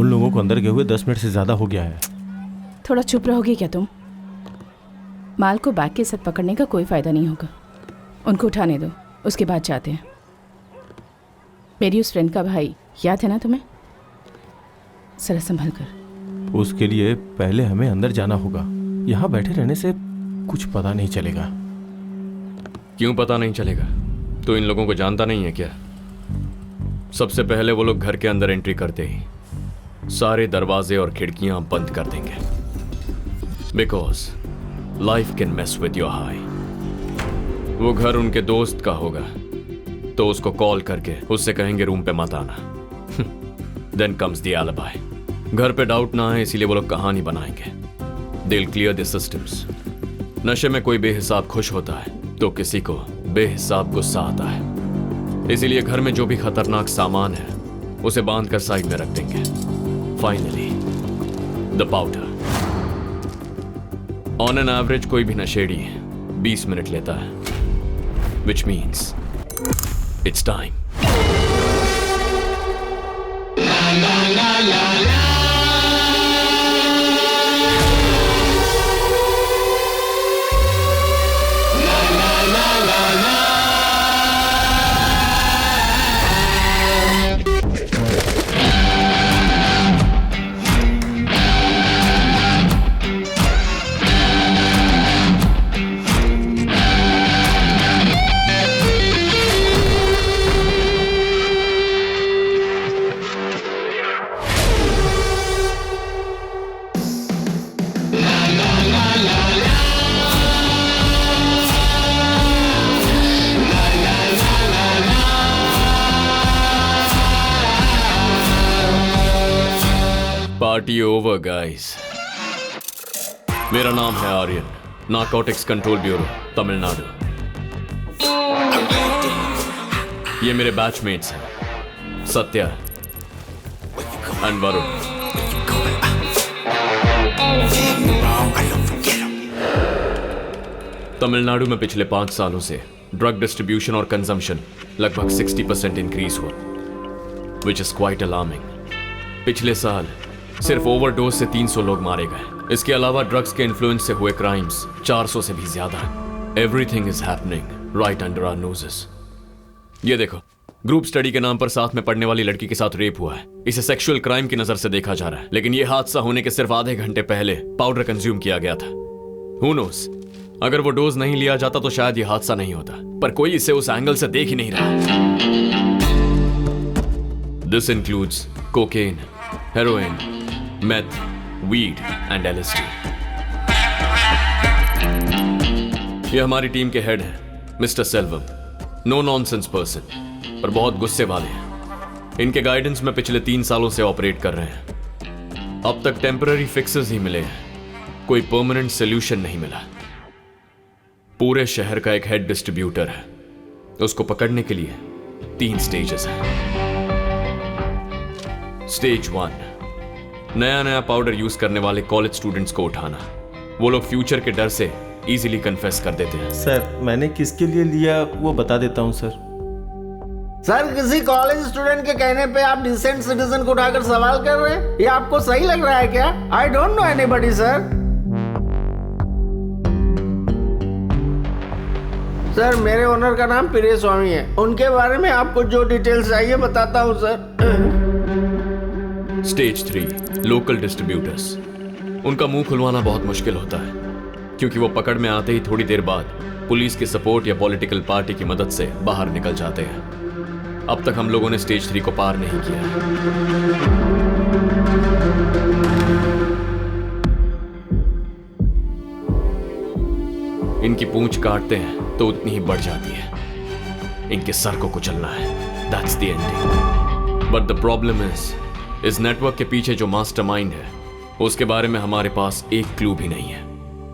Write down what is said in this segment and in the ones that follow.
उन लोगों को अंदर गए हुए 10 मिनट से ज़्यादा हो गया है। थोड़ा चुप रहोगे क्या तुम? माल को बैग के साथ पकड़ने का कोई फ़ायदा नहीं होगा। उनको उठाने दो, उसके बाद जाते हैं। मेरी उस फ्रेंड का भाई याद है ना तुम्हें? जरा संभल कर। उसके लिए पहले हमें अंदर जाना होगा। यहाँ बैठे रहने से कुछ पता नहीं चलेगा। क्यों पता नहीं चलेगा? तो इन लोगों को जानता नहीं है क्या? सबसे पहले वो लोग घर के अंदर एंट्री करते ही सारे दरवाजे और खिड़कियां बंद कर देंगे, because life can mess with your high. वो घर उनके दोस्त का होगा तो उसको कॉल करके उससे कहेंगे रूम पे मत आना। Then comes the alibi. घर पे डाउट ना आए इसीलिए वो लोग कहानी बनाएंगे। They will clear the systems. नशे में कोई बेहिसाब खुश होता है तो किसी को बेहिसाब गुस्सा आता है, इसीलिए घर में जो भी खतरनाक सामान है उसे बांध कर साइड में रख देंगे। Finally the powder. On an average कोई भी नशेड़ी 20 मिनट लेता है, which means it's time. Party over guys. मेरा नाम है Aryan, narcotics control bureau Tamil Nadu. ये मेरे बैचमेट्स हैं, सत्या एंड वरुण। तमिलनाडु में पिछले 5 सालों से ड्रग डिस्ट्रीब्यूशन और कंजम्पशन लगभग 60% इंक्रीज हुआ, विच इज क्वाइट अलार्मिंग। पिछले साल सिर्फ ओवरडोज से 300 लोग मारे गए। इसके अलावा ड्रग्स के इन्फ्लुएंस से हुए क्राइम्स 400 से भी ज्यादा है। Everything is happening right under our noses. ये देखो, ग्रुप स्टडी के नाम पर साथ में पढ़ने वाली लड़की के साथ रेप हुआ है। इसे सेक्सुअल क्राइम की नजर से देखा जा रहा है, लेकिन यह हादसा होने के सिर्फ आधे घंटे पहले पाउडर कंज्यूम किया गया था। हु नोस, अगर वो डोज नहीं लिया जाता तो शायद यह हादसा नहीं होता, पर कोई इसे उस एंगल से देख ही नहीं रहा। This includes cocaine, heroin, meth, weed and LSD। ये हमारी टीम के हेड हैं, mister Selvam. No nonsense person, पर बहुत गुस्से वाले हैं। इनके गाइडेंस में पिछले 3 सालों से ऑपरेट कर रहे हैं। अब तक टेम्पररी फिक्सेस ही मिले हैं, कोई परमानेंट सोल्यूशन नहीं मिला। पूरे शहर का एक हेड डिस्ट्रीब्यूटर है, उसको पकड़ने के लिए 3 स्टेजेस हैं। स्टेज 1, नया पाउडर यूज करने वाले कॉलेज स्टूडेंट्स को उठाना। वो लोग फ्यूचर के डर से इजीली कन्फेस कर देते हैं। सर, मैंने किसके लिए लिया वो बता देता हूँ सर। सर, किसी कॉलेज स्टूडेंट के कहने पे आप डिसेंट सिटीजन को उठाकर सवाल कर रहे हैं? ये आपको सही लग रहा है क्या? I don't know anybody sir. Sir, मेरे ओनर का नाम प्रिय स्वामी है। उनके बारे में आपको जो डिटेल्स चाहिए बताता हूँ सर। Stage 3, local distributors. उनका मुंह खुलवाना बहुत मुश्किल होता है, क्योंकि वो पकड़ में आते ही थोड़ी देर बाद पुलिस की सपोर्ट या पॉलिटिकल पार्टी की मदद से बाहर निकल जाते हैं। अब तक हम लोगों ने स्टेज 3 को पार नहीं किया। इनकी पूंछ काटते हैं तो उतनी ही बढ़ जाती है। इनके सर को कुचलना है। That's the ending. But the problem इस नेटवर्क के पीछे जो मास्टरमाइंड है उसके बारे में हमारे पास एक क्लू भी नहीं है।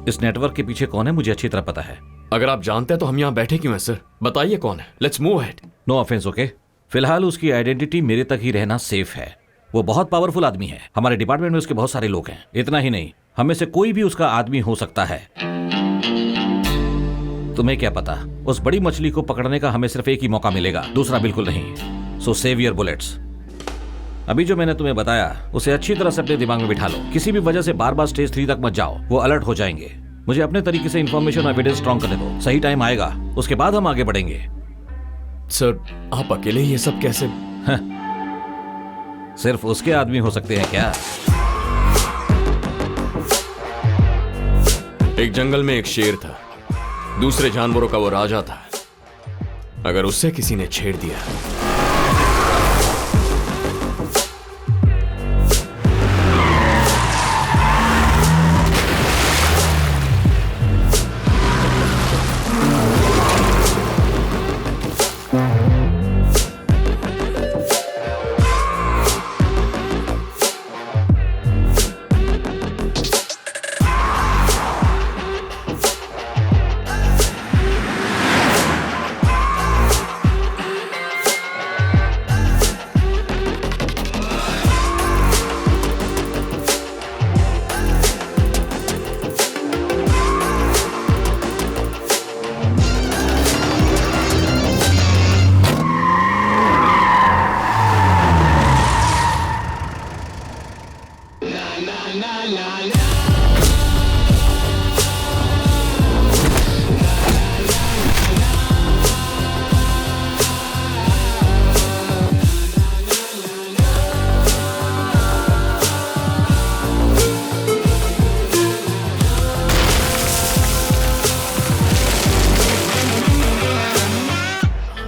इस नेटवर्क के पीछे कौन है मुझे अच्छी तरह पता है। अगर आप जानते हैं तो हम यहाँ बैठे क्यों हैं सर? बताइए कौन है। Let's move ahead. No offence, okay? फिलहाल उसकी आइडेंटिटी मेरे तक ही रहना सेफ है। वो बहुत पावरफुल आदमी है। हमारे डिपार्टमेंट में उसके बहुत सारे लोग हैं। इतना ही नहीं, हमें से कोई भी उसका आदमी हो सकता है। तुम्हें क्या पता, उस बड़ी मछली को पकड़ने का हमें सिर्फ एक ही मौका मिलेगा, दूसरा बिल्कुल नहीं। सो सेव योर बुलेट्स। अभी जो मैंने तुम्हें बताया उसे अच्छी तरह से अपने दिमाग में बिठा लो। किसी भी वजह से बार बार स्टेज 3 तक मत जाओ, वो अलर्ट हो जाएंगे। मुझे अपने तरीके से इन्फॉर्मेशन और एविडेंस स्ट्रॉन्ग करने दो। सही टाइम आएगा, उसके बाद हम आगे बढ़ेंगे। सर, आप अकेले ये सब कैसे? सिर्फ उसके आदमी हो सकते हैं क्या? एक जंगल में एक शेर था, दूसरे जानवरों का वो राजा था। अगर उससे किसी ने छेड़ दिया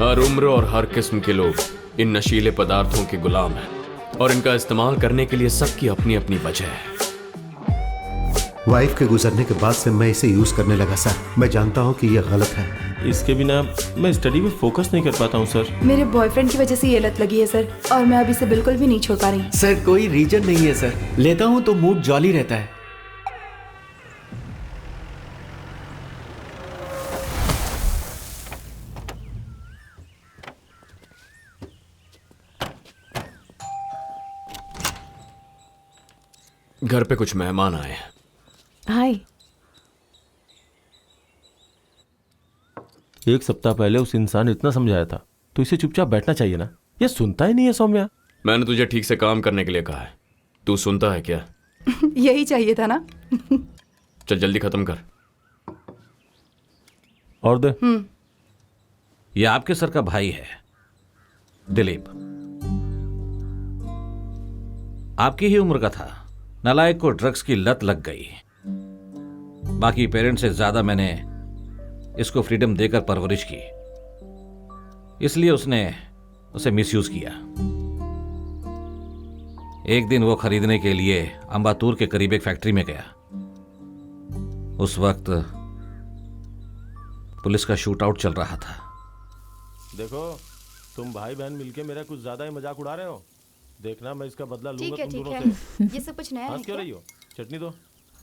हर उम्र और हर किस्म के लोग इन नशीले पदार्थों के गुलाम हैं और इनका इस्तेमाल करने के लिए सबकी अपनी अपनी वजह है। वाइफ के गुजरने के बाद से मैं इसे यूज करने लगा सर। मैं जानता हूँ कि यह गलत है। इसके बिना मैं स्टडी में फोकस नहीं कर पाता हूँ सर। मेरे बॉयफ्रेंड की वजह से ये लत लगी है सर, और मैं अब इसे बिल्कुल भी नहीं छोड़ पा रही। सर कोई रीजन नहीं है सर, लेता हूँ तो मूड जॉली रहता है। घर पे कुछ मेहमान आए हैं। हाय। एक सप्ताह पहले उस इंसान ने इतना समझाया था, तो इसे चुपचाप बैठना चाहिए ना। ये सुनता ही नहीं है सौम्या। मैंने तुझे ठीक से काम करने के लिए कहा है, तू सुनता है क्या? यही चाहिए था ना। चल जल्दी खत्म कर। और दे। ये आपके सर का भाई है, दिलीप। आपकी ही उम्र का था। नालायक को ड्रग्स की लत लग गई। बाकी पेरेंट्स से ज्यादा मैंने इसको फ्रीडम देकर परवरिश की, इसलिए उसने उसे मिसयूज किया। एक दिन वो खरीदने के लिए अंबातूर के करीब एक फैक्ट्री में गया। उस वक्त पुलिस का शूट आउट चल रहा था। देखो, तुम भाई बहन मिलके मेरा कुछ ज्यादा ही मजाक उड़ा रहे हो। देखना मैं इसका बदला लूंगा तुम दोनों से। ये सब कुछ नया है हंस क्यों क्या? रही हो? चटनी दो।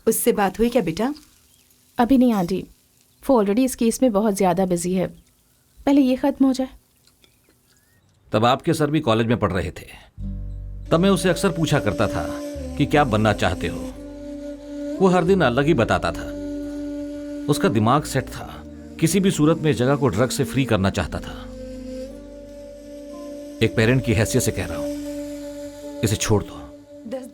उससे बात हुई क्या बेटा? अभी नहीं आंटी, वो ऑलरेडी इस केस में बहुत ज़्यादा बिजी है। पहले ये ख़त्म हो जाए। तब आपके सर भी कॉलेज में पढ़ रहे थे। तब मैं उसे अक्सर पूछा करता था कि क्या बनना चाहते हो। वो हर दिन अलग ही बताता था। उसका दिमाग सेट था। किसी भी सूरत में इस जगह को ड्रग से फ्री करना चाहता था। एक पेरेंट की हैसियत से कह रहा हूं, इसे छोड़ दो।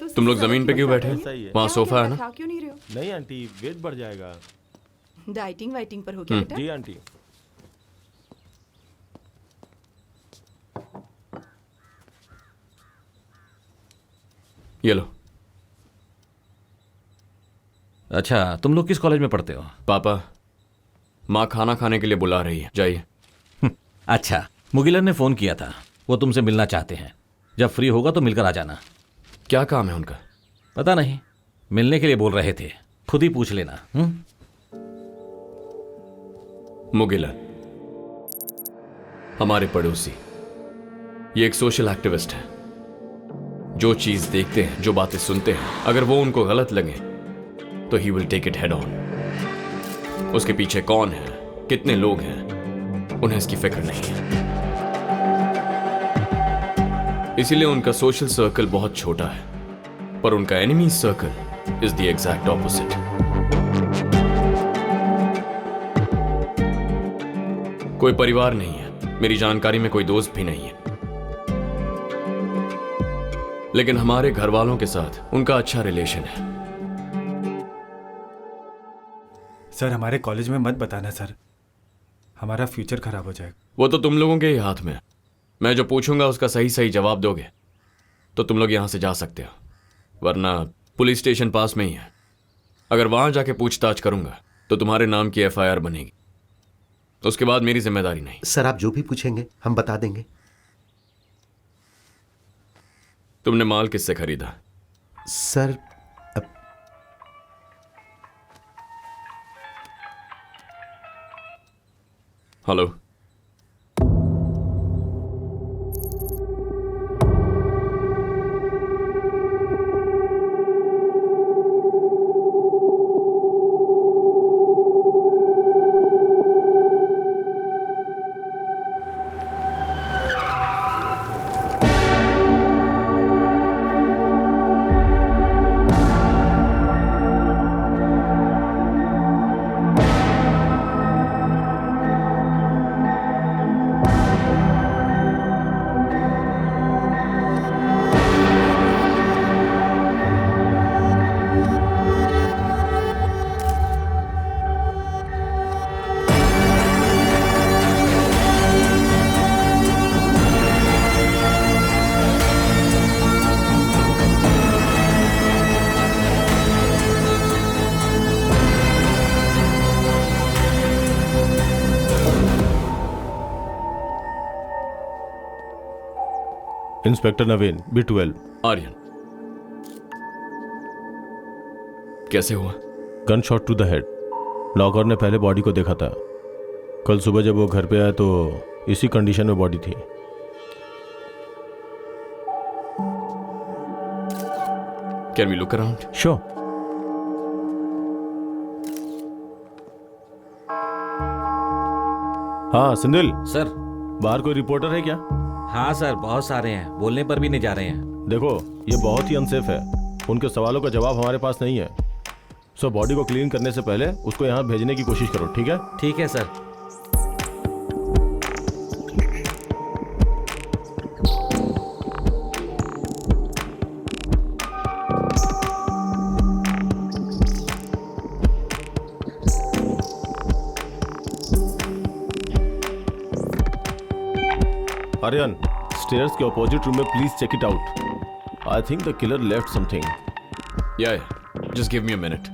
तुम लोग जमीन पे क्यों बैठे हो? सही है। वहाँ सोफा है ना? खा क्यों नहीं रहे हो? नहीं आंटी, वेट बढ़ जाएगा। डाइटिंग वाइटिंग पर हो गया बेटा? जी आंटी। ये लो। अच्छा, तुम लोग किस कॉलेज में पढ़ते हो? पापा, माँ खाना खाने के लिए बुला रही है, जाइए। अच्छा, मुगिलन ने फोन किया था। वो तुमसे मिलना चाहते हैं। जब फ्री होगा तो मिलकर आ जाना। क्या काम है उनका? पता नहीं, मिलने के लिए बोल रहे थे। खुद ही पूछ लेना। मुगिलन हमारे पड़ोसी, ये एक सोशल एक्टिविस्ट है। जो चीज देखते हैं, जो बातें सुनते हैं, अगर वो उनको गलत लगे तो he will take it head on. उसके पीछे कौन है, कितने लोग हैं, उन्हें इसकी फिक्र नहीं है। इसीलिए उनका सोशल सर्कल बहुत छोटा है, पर उनका enemy circle is the exact opposite. कोई परिवार नहीं है, मेरी जानकारी में कोई दोस्त भी नहीं है। लेकिन हमारे घर वालों के साथ उनका अच्छा रिलेशन है। सर हमारे कॉलेज में मत बताना सर, हमारा फ्यूचर खराब हो जाएगा। वो तो तुम लोगों के ही हाथ में है। मैं जो पूछूंगा उसका सही सही जवाब दोगे तो तुम लोग यहां से जा सकते हो, वरना पुलिस स्टेशन पास में ही है। अगर वहां जाके पूछताछ करूंगा तो तुम्हारे नाम की FIR बनेगी, उसके बाद मेरी जिम्मेदारी नहीं। सर आप जो भी पूछेंगे हम बता देंगे। तुमने माल किससे खरीदा? Sir hello, inspector Naveen, B12। Aryan, कैसे हुआ? Gun shot to the head. Locker ने पहले बॉडी को देखा था। कल सुबह जब वो घर पे आया तो इसी कंडीशन में बॉडी थी। Can we look around? Sure. हाँ सिंधिल, सर। बाहर कोई रिपोर्टर है क्या? हाँ सर, बहुत सारे हैं, बोलने पर भी नहीं जा रहे हैं। देखो ये बहुत ही अनसेफ है, उनके सवालों का जवाब हमारे पास नहीं है। सो बॉडी को क्लीन करने से पहले उसको यहाँ भेजने की कोशिश करो, ठीक है? ठीक है सर। आर्यन, स्टेयर्स के अपोजिट रूम में please check it out. I think the killer left something. Yeah, just give me a minute.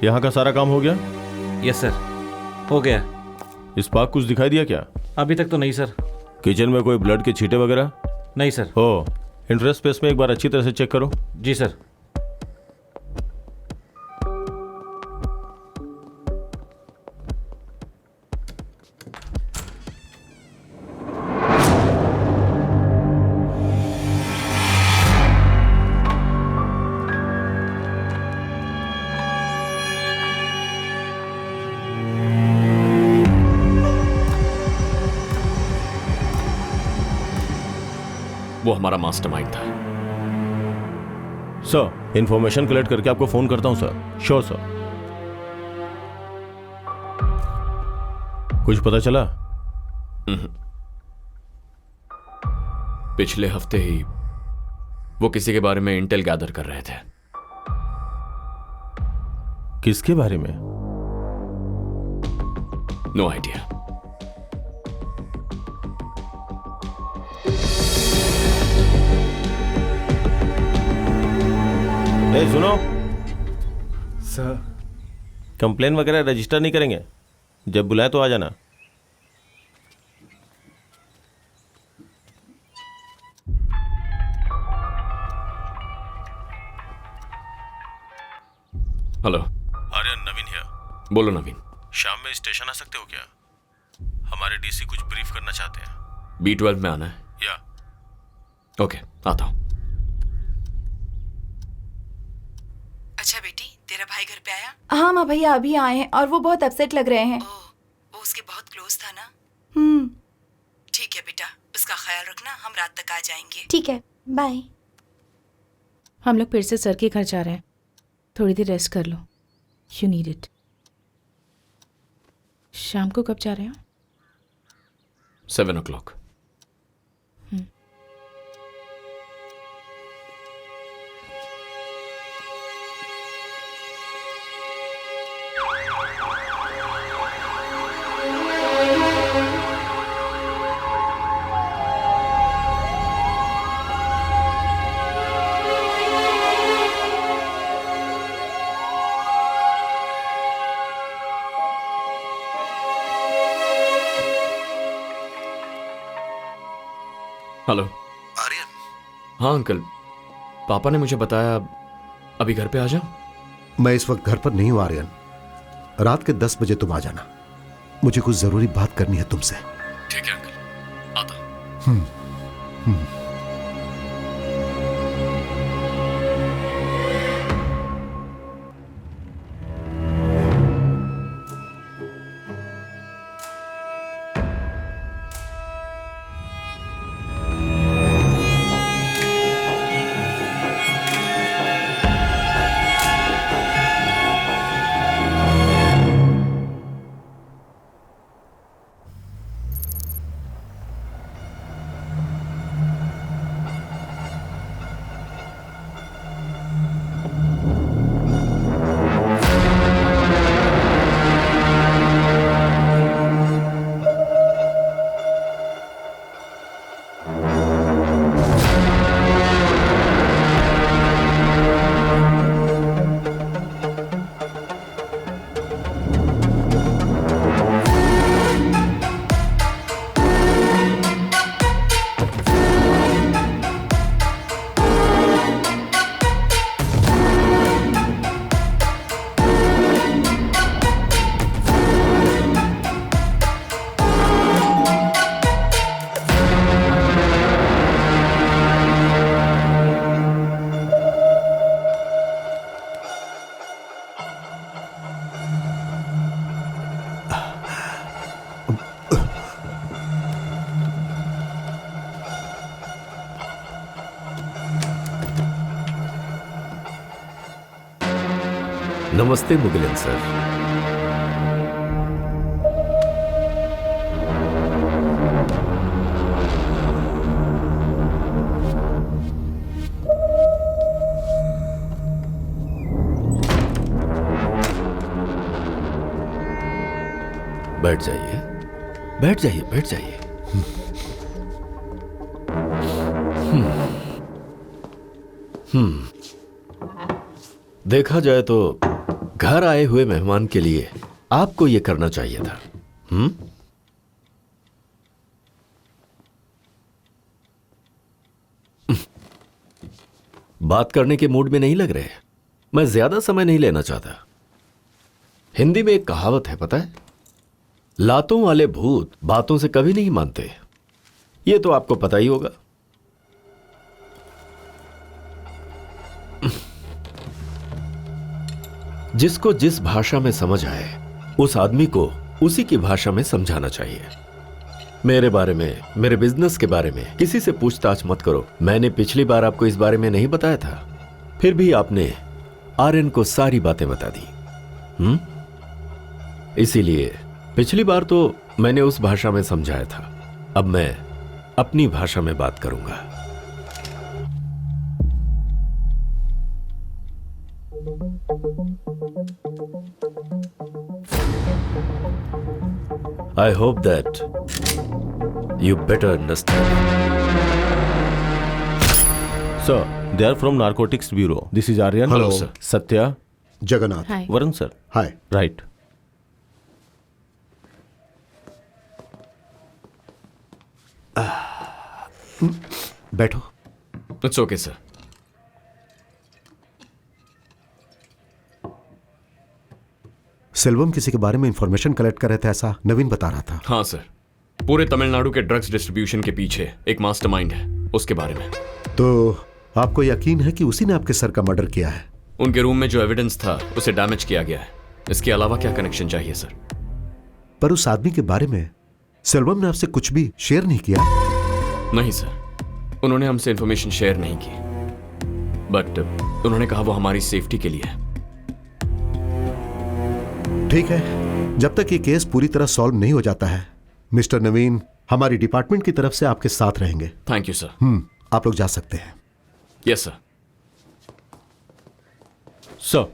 यहाँ का सारा काम हो गया? यस सर, हो गया। स्पार्क कुछ दिखाई दिया क्या? अभी तक तो नहीं सर। किचन में कोई ब्लड के छींटे वगैरह? नहीं सर। हो, इंटरेस्ट स्पेस में एक बार अच्छी तरह से चेक करो। जी सर। वो हमारा मास्टरमाइंड था। सर, इंफॉर्मेशन कलेक्ट करके आपको फोन करता हूं सर। Sure sir. कुछ पता चला? पिछले हफ्ते ही वो किसी के बारे में इंटेल गैदर कर रहे थे। किसके बारे में? No idea. सुनो सर, कंप्लेन वगैरह रजिस्टर नहीं करेंगे? जब बुलाए तो आ जाना। Hello Aryan, Naveen here. बोलो नवीन। शाम में स्टेशन आ सकते हो क्या? हमारे डीसी कुछ ब्रीफ करना चाहते हैं। B12 में आना है? या ओके, आता हूं। अच्छा बेटी, तेरा भाई घर पे आया? हाँ माँ भैया अभी आए हैं और वो बहुत अपसेट लग रहे हैं। वो उसके बहुत क्लोज था ना? हम्म। ठीक है बेटा, उसका ख्याल रखना, हम रात तक आ जाएंगे। ठीक है, बाय। हम लोग फिर से सर के घर जा रहे हैं, थोड़ी देर रेस्ट कर लो, यू नीड इट। शाम को कब जा रहे हो? 7 o'clock। हेलो आर्यन, हाँ अंकल, पापा ने मुझे बताया अभी घर पे आ जाओ। मैं इस वक्त घर पर नहीं हूं आर्यन। रात के 10 बजे तुम आ जाना, मुझे कुछ जरूरी बात करनी है तुमसे। ठीक है अंकल, आता हूं। नमस्ते मुगिलन सर। बैठ जाइए, बैठ जाइए, बैठ जाइए। देखा जाए तो घर आए हुए मेहमान के लिए आपको यह करना चाहिए था। बात करने के मूड में नहीं लग रहे। मैं ज्यादा समय नहीं लेना चाहता। हिंदी में एक कहावत है, पता है, लातों वाले भूत बातों से कभी नहीं मानते। यह तो आपको पता ही होगा। जिसको जिस भाषा में समझ आए उस आदमी को उसी की भाषा में समझाना चाहिए। मेरे बारे में, मेरे बिजनेस के बारे में किसी से पूछताछ मत करो। मैंने पिछली बार आपको इस बारे में नहीं बताया था, फिर भी आपने आर्यन को सारी बातें बता दी। इसीलिए पिछली बार तो मैंने उस भाषा में समझाया था, अब मैं अपनी भाषा में बात करूंगा। I hope that you better understand. Sir, they are from Narcotics Bureau. This is Aryan. Hello, sir. Satya. Jagannath. Hi. Varun, sir. Hi. Right. बैठो। It's okay sir. सेल्वम किसी के बारे में इंफॉर्मेशन कलेक्ट कर रहे थे, ऐसा नवीन बता रहा था। हाँ सर, पूरे तमिलनाडु के ड्रग्स डिस्ट्रीब्यूशन के पीछे एक मास्टरमाइंड है, उसके बारे में। तो आपको यकीन है कि उसी ने आपके सर का मर्डर किया है? उनके रूम में जो एविडेंस था उसे डैमेज किया गया है। इसके अलावा क्या कनेक्शन चाहिए सर? पर उस आदमी के बारे में सेल्वम ने आपसे कुछ भी शेयर नहीं किया? नहीं सर, उन्होंने हमसे इंफॉर्मेशन शेयर नहीं की, बट उन्होंने कहा वो हमारी सेफ्टी के लिए है। ठीक है, जब तक ये केस पूरी तरह सॉल्व नहीं हो जाता है, मिस्टर नवीन हमारी डिपार्टमेंट की तरफ से आपके साथ रहेंगे। Thank you sir. आप लोग जा सकते हैं। Yes sir. सर,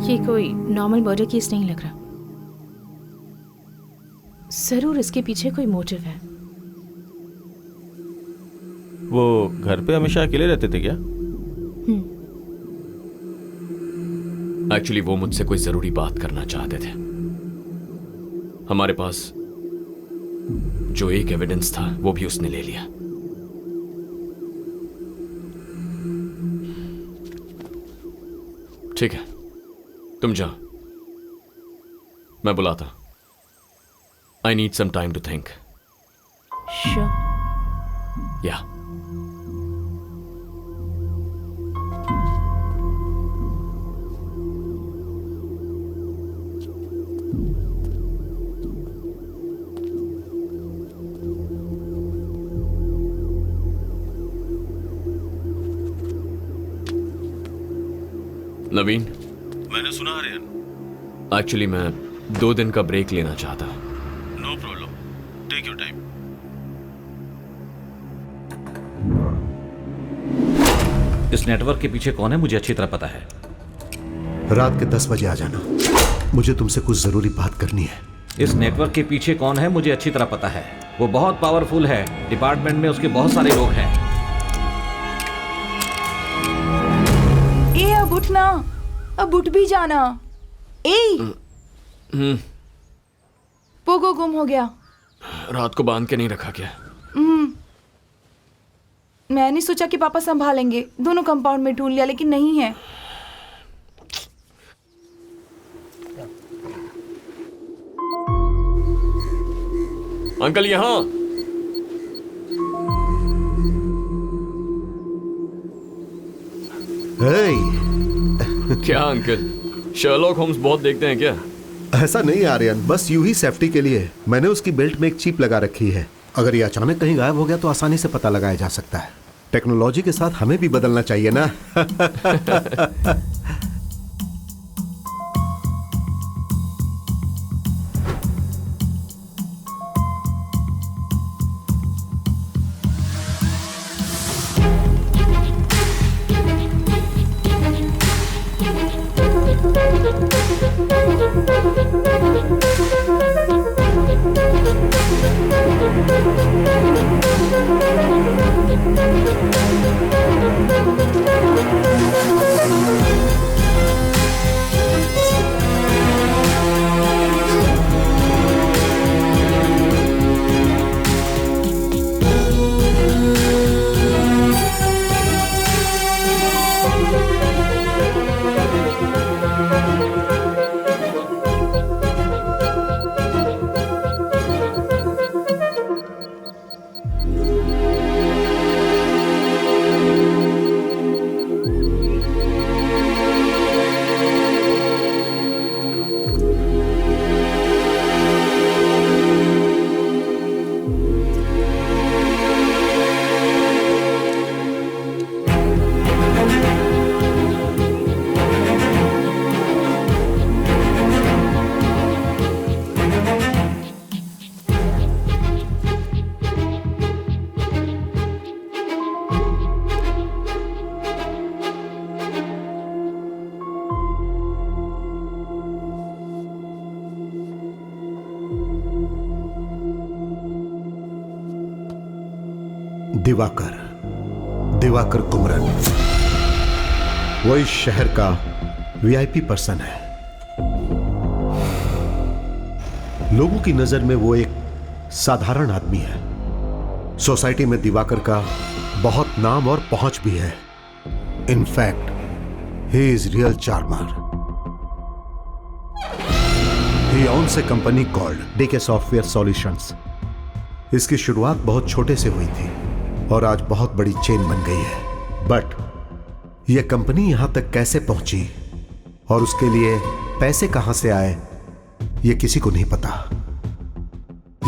ये कोई नॉर्मल मर्डर केस नहीं लग रहा। जरूर इसके पीछे कोई मोटिव है। वो घर पे हमेशा अकेले रहते थे क्या? एक्चुअली वो मुझसे कोई जरूरी बात करना चाहते थे। हमारे पास जो एक एविडेंस था वो भी उसने ले लिया। ठीक है, तुम जाओ, मैं बुलाता। I need some time to think. Sure. Yeah Naveen, मैंने सुना आर्यन। एक्चुअली मैं 2 दिन का ब्रेक लेना चाहता। No problem, take your time. इस नेटवर्क के पीछे कौन है मुझे अच्छी तरह पता है। रात के 10 बजे आ जाना, मुझे तुमसे कुछ जरूरी बात करनी है। इस नेटवर्क के पीछे कौन है मुझे अच्छी तरह पता है। वो बहुत पावरफुल है, डिपार्टमेंट में उसके बहुत सारे लोग हैं। ए अब उठना, अब उठ भी जाना। पोगो गुम हो गया। रात को बांध के नहीं रखा क्या? मैंने सोचा कि पापा संभालेंगे, दोनों कंपाउंड में ढूंढ लिया लेकिन नहीं है। अंकल यहाँ। क्या अंकल, शर्लॉक होम्स बहुत देखते हैं क्या? ऐसा नहीं आर्यन, बस यूं ही सेफ्टी के लिए मैंने उसकी बेल्ट में एक चिप लगा रखी है। अगर ये अचानक कहीं गायब हो गया तो आसानी से पता लगाया जा सकता है। टेक्नोलॉजी के साथ हमें भी बदलना चाहिए ना। दिवाकर कुमरन, वो इस शहर का वीआईपी पर्सन है। लोगों की नजर में वो एक साधारण आदमी है। सोसाइटी में दिवाकर का बहुत नाम और पहुंच भी है। In fact he is real charmer. He owns a company called DK software solutions. इसकी शुरुआत बहुत छोटे से हुई थी और आज बहुत बड़ी चेन बन गई है। बट यह कंपनी यहां तक कैसे पहुंची और उसके लिए पैसे कहां से आए, यह किसी को नहीं पता।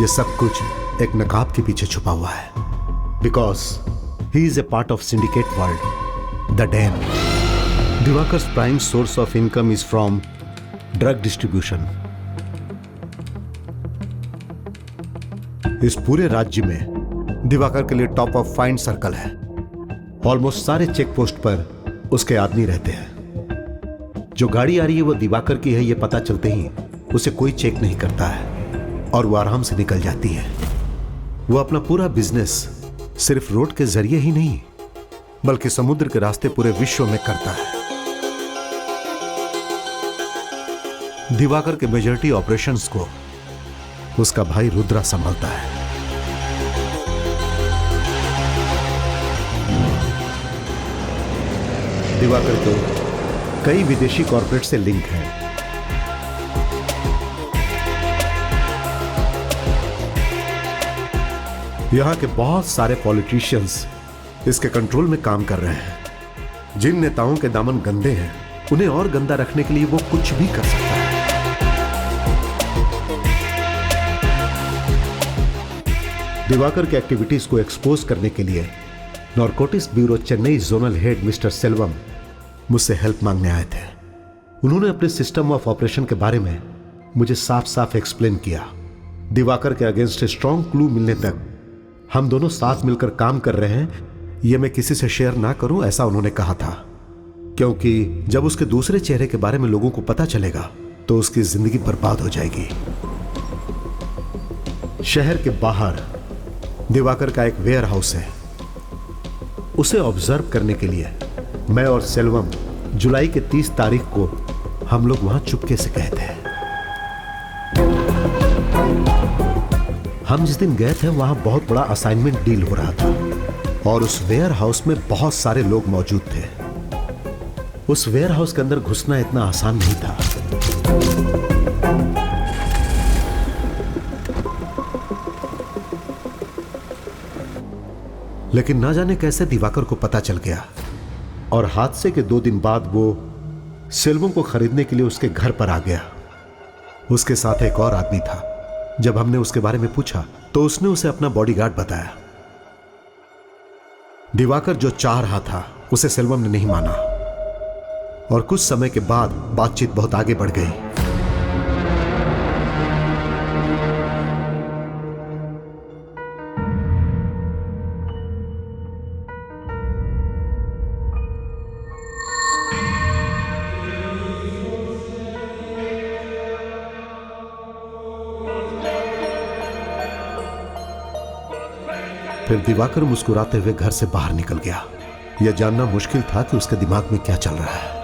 यह सब कुछ एक नकाब के पीछे छुपा हुआ है। Because he is a part of syndicate world, the dam. Diwakar's prime source of income is from drug distribution. इस पूरे राज्य में दिवाकर के लिए टॉप ऑफ फाइंड सर्कल है। ऑलमोस्ट सारे चेक पोस्ट पर उसके आदमी रहते हैं। जो गाड़ी आ रही है वो दिवाकर की है, यह पता चलते ही उसे कोई चेक नहीं करता है और वो आराम से निकल जाती है। वो अपना पूरा बिजनेस सिर्फ रोड के जरिए ही नहीं बल्कि समुद्र के रास्ते पूरे विश्व में करता है। दिवाकर के मेजॉरिटी ऑपरेशंस को उसका भाई रुद्रा संभालता है। दिवाकर को कई विदेशी कॉर्पोरेट से लिंक है। यहां के बहुत सारे पॉलिटिशियंस इसके कंट्रोल में काम कर रहे हैं। जिन नेताओं के दामन गंदे हैं उन्हें और गंदा रखने के लिए वो कुछ भी कर सकता है। दिवाकर के एक्टिविटीज को एक्सपोज करने के लिए narcotics bureau Chennai zonal head mister Selvam मुझसे हेल्प मांगने आए थे। उन्होंने अपने सिस्टम ऑफ ऑपरेशन के बारे में मुझे साफ साफ एक्सप्लेन किया। दिवाकर के अगेंस्ट स्ट्रॉन्ग क्लू मिलने तक हम दोनों साथ मिलकर काम कर रहे हैं, यह मैं किसी से शेयर ना करूं, ऐसा उन्होंने कहा था। क्योंकि जब उसके दूसरे चेहरे के बारे में लोगों को पता चलेगा तो उसकी जिंदगी बर्बाद हो जाएगी। शहर के बाहर दिवाकर का एक वेयर हाउस है। उसे ऑब्जर्व करने के लिए मैं और सेल्वम जुलाई के 30 तारीख को हम लोग वहां चुपके से गए थे। हम जिस दिन गए थे वहां बहुत बड़ा असाइनमेंट डील हो रहा था और उस वेयर हाउस में बहुत सारे लोग मौजूद थे। उस वेयर हाउस के अंदर घुसना इतना आसान नहीं था। लेकिन ना जाने कैसे दिवाकर को पता चल गया और हादसे के 2 दिन बाद वो सेल्वम को खरीदने के लिए उसके घर पर आ गया। उसके साथ एक और आदमी था। जब हमने उसके बारे में पूछा तो उसने उसे अपना बॉडीगार्ड बताया। दिवाकर जो चाह रहा था उसे सेल्वम ने नहीं माना और कुछ समय के बाद बातचीत बहुत आगे बढ़ गई। फिर दिवाकर मुस्कुराते हुए घर से बाहर निकल गया। यह जानना मुश्किल था कि उसके दिमाग में क्या चल रहा है।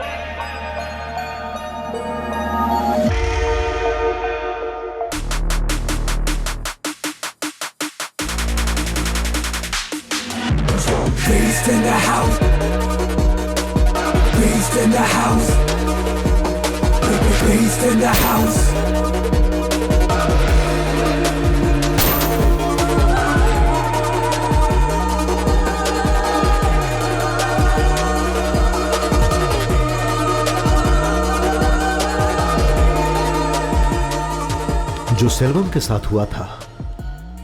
Beast in the house. Beast in the house. Beast in the house. जो सेल्वम के साथ हुआ था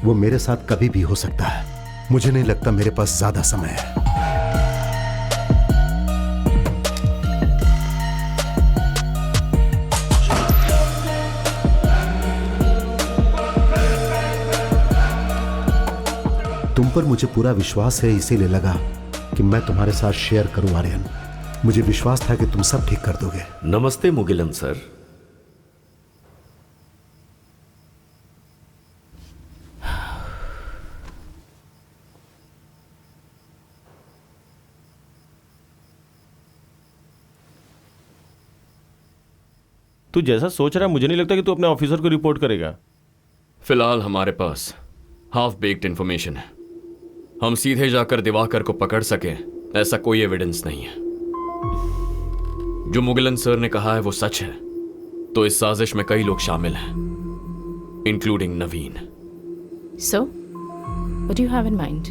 वो मेरे साथ कभी भी हो सकता है। मुझे नहीं लगता मेरे पास ज्यादा समय है। तुम पर मुझे पूरा विश्वास है, इसीलिए लगा कि मैं तुम्हारे साथ शेयर करूं आर्यन। मुझे विश्वास था कि तुम सब ठीक कर दोगे। नमस्ते मुगिलन सर। तू जैसा सोच रहा है मुझे नहीं लगता कि तू अपने ऑफिसर को रिपोर्ट करेगा। फिलहाल हमारे पास हाफ बेक्ड इंफॉर्मेशन है। हम सीधे जाकर दिवाकर को पकड़ सके ऐसा कोई एविडेंस नहीं है। जो मुगिलन सर ने कहा है वो सच है तो इस साजिश में कई लोग शामिल हैं, including Naveen. So, what do you have in mind?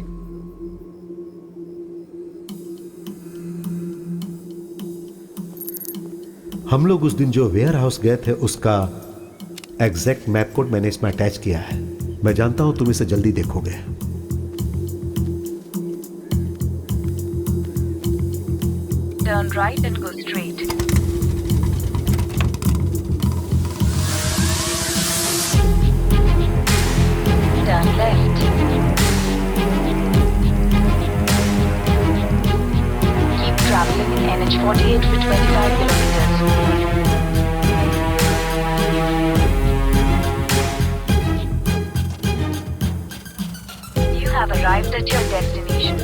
हम लोग उस दिन जो वेयर हाउस गए थे उसका एग्जैक्ट मैप कोड मैंने इसमें अटैच किया है। मैं जानता हूं तुम इसे जल्दी देखोगे। Turn right and go straight. Turn left. Keep traveling in NH48 for 25 kilometers. You have arrived at your destination.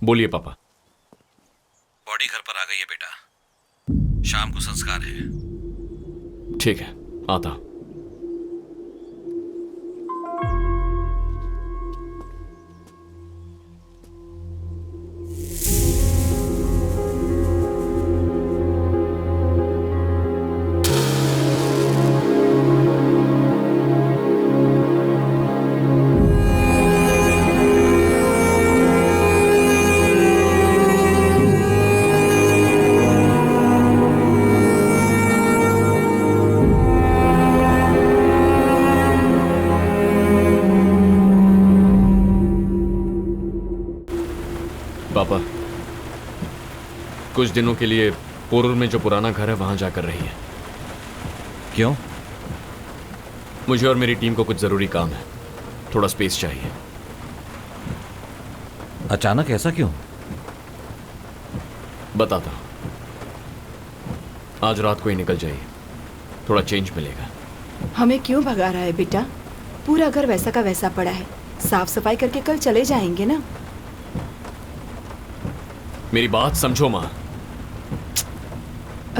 बोलिए पापा। बॉडी घर पर आ गई है बेटा, शाम को संस्कार है। ठीक है, आता। पापा, कुछ दिनों के लिए पोरूर में जो पुराना घर है वहां जाकर रही है। क्यों? मुझे और मेरी टीम को कुछ जरूरी काम है, थोड़ा स्पेस चाहिए। अचानक ऐसा क्यों? बताता हूं, आज रात को ही निकल जाइए, थोड़ा चेंज मिलेगा। हमें क्यों भगा रहा है बेटा? पूरा घर वैसा का वैसा पड़ा है, साफ सफाई करके कल चले जाएंगे ना। मेरी बात समझो मां।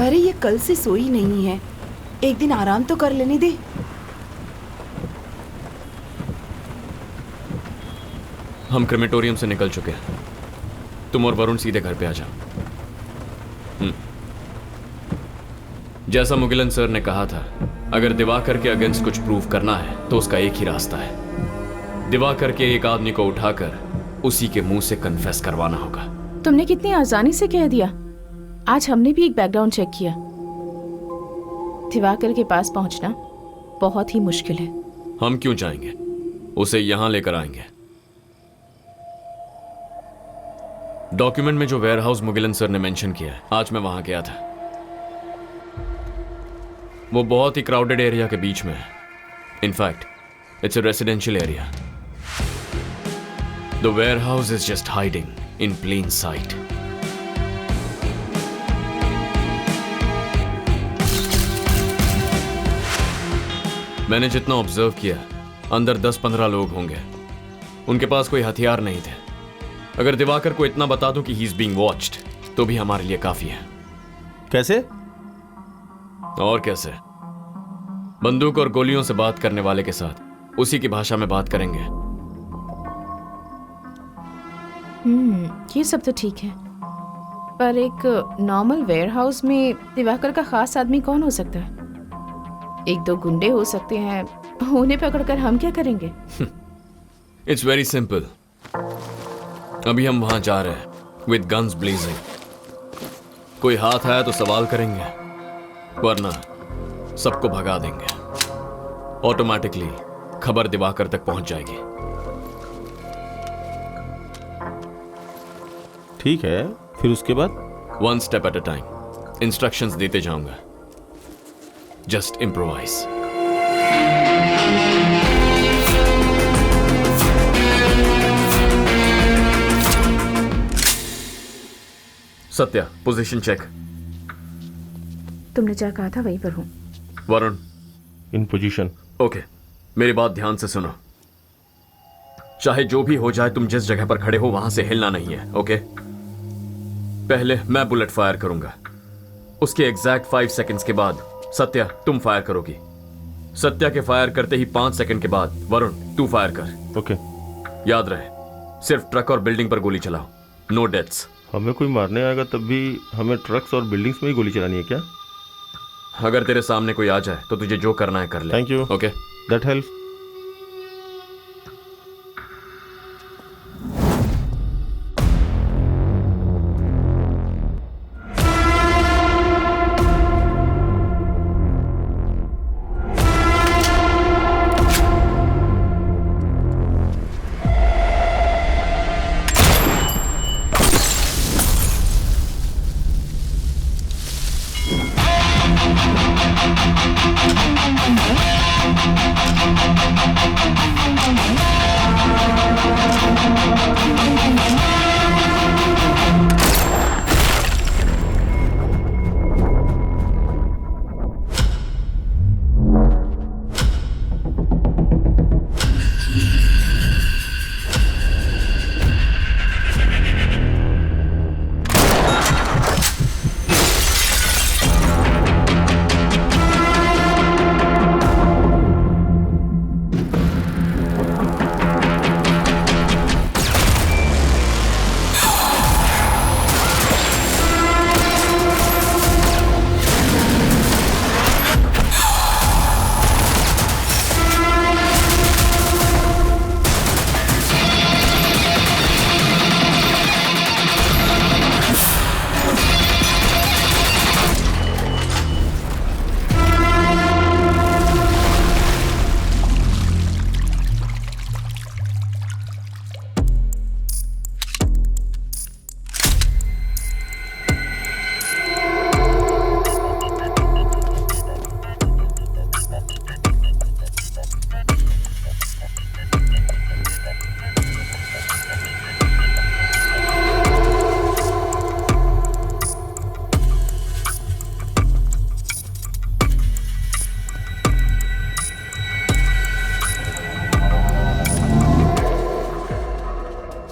अरे ये कल से सोई नहीं है, एक दिन आराम तो कर लेने दे। हम क्रेमेटोरियम से निकल चुके हैं, तुम और वरुण सीधे घर पे आ जाओ। जैसा मुगिलन सर ने कहा था, अगर दिवाकर के अगेंस्ट कुछ प्रूव करना है तो उसका एक ही रास्ता है, दिवाकर के एक आदमी को उठाकर उसी के मुंह से कन्फेस करवाना होगा। तुमने कितनी आसानी से कह दिया। आज हमने भी एक बैकग्राउंड चेक किया। दिवाकर के पास पहुंचना बहुत ही मुश्किल है। हम क्यों जाएंगे, उसे यहां लेकर आएंगे। डॉक्यूमेंट में जो वेयरहाउस मुगिलन सर ने मेंशन किया है, आज मैं वहां गया था। वो बहुत ही क्राउडेड एरिया के बीच में है। In fact it's a residential area. The warehouse is just hiding in plain sight. मैंने जितना ऑब्जर्व किया, अंदर 10-15 लोग होंगे। उनके पास कोई हथियार नहीं थे। अगर दिवाकर को इतना बता दूं कि ही इज बीइंग वॉच्ड, तो भी हमारे लिए काफी है। कैसे? और कैसे? बंदूक और गोलियों से बात करने वाले के साथ उसी की भाषा में बात करेंगे। ये सब तो ठीक है, पर एक नॉर्मल वेयरहाउस में दिवाकर का खास आदमी कौन हो सकता है? 1-2 गुंडे हो सकते हैं, उन्हें पकड़कर हम क्या करेंगे? It's very simple. अभी हम वहां जा रहे हैं विद गन्स ब्लेजिंग। कोई हाथ आया तो सवाल करेंगे, वरना सबको भगा देंगे। ऑटोमेटिकली खबर दिवाकर तक पहुंच जाएगी। ठीक है, फिर उसके बाद? 1 step at a time, instructions देते जाऊंगा। Just improvise. Satya, position check. तुमने क्या कहा था वहीं पर हूँ। वरुण, इन पोजीशन। ओके, मेरी बात ध्यान से सुनो। चाहे जो भी हो जाए, तुम जिस जगह पर खड़े हो वहां से हिलना नहीं है, ओके? पहले मैं बुलेट फायर करूंगा, उसके एग्जैक्ट 5 सेकंड्स के बाद सत्या तुम फायर करोगी। सत्या के फायर करते ही 5 सेकंड के बाद वरुण तू फायर कर। ओके। याद रहे, सिर्फ ट्रक और बिल्डिंग पर गोली चलाओ, नो डेथ्स। हमें कोई मारने आएगा तब भी हमें ट्रक्स और बिल्डिंग्स में ही गोली चलानी है क्या? अगर तेरे सामने कोई आ जाए तो तुझे जो करना है कर ले। Thank you. Okay, that helps.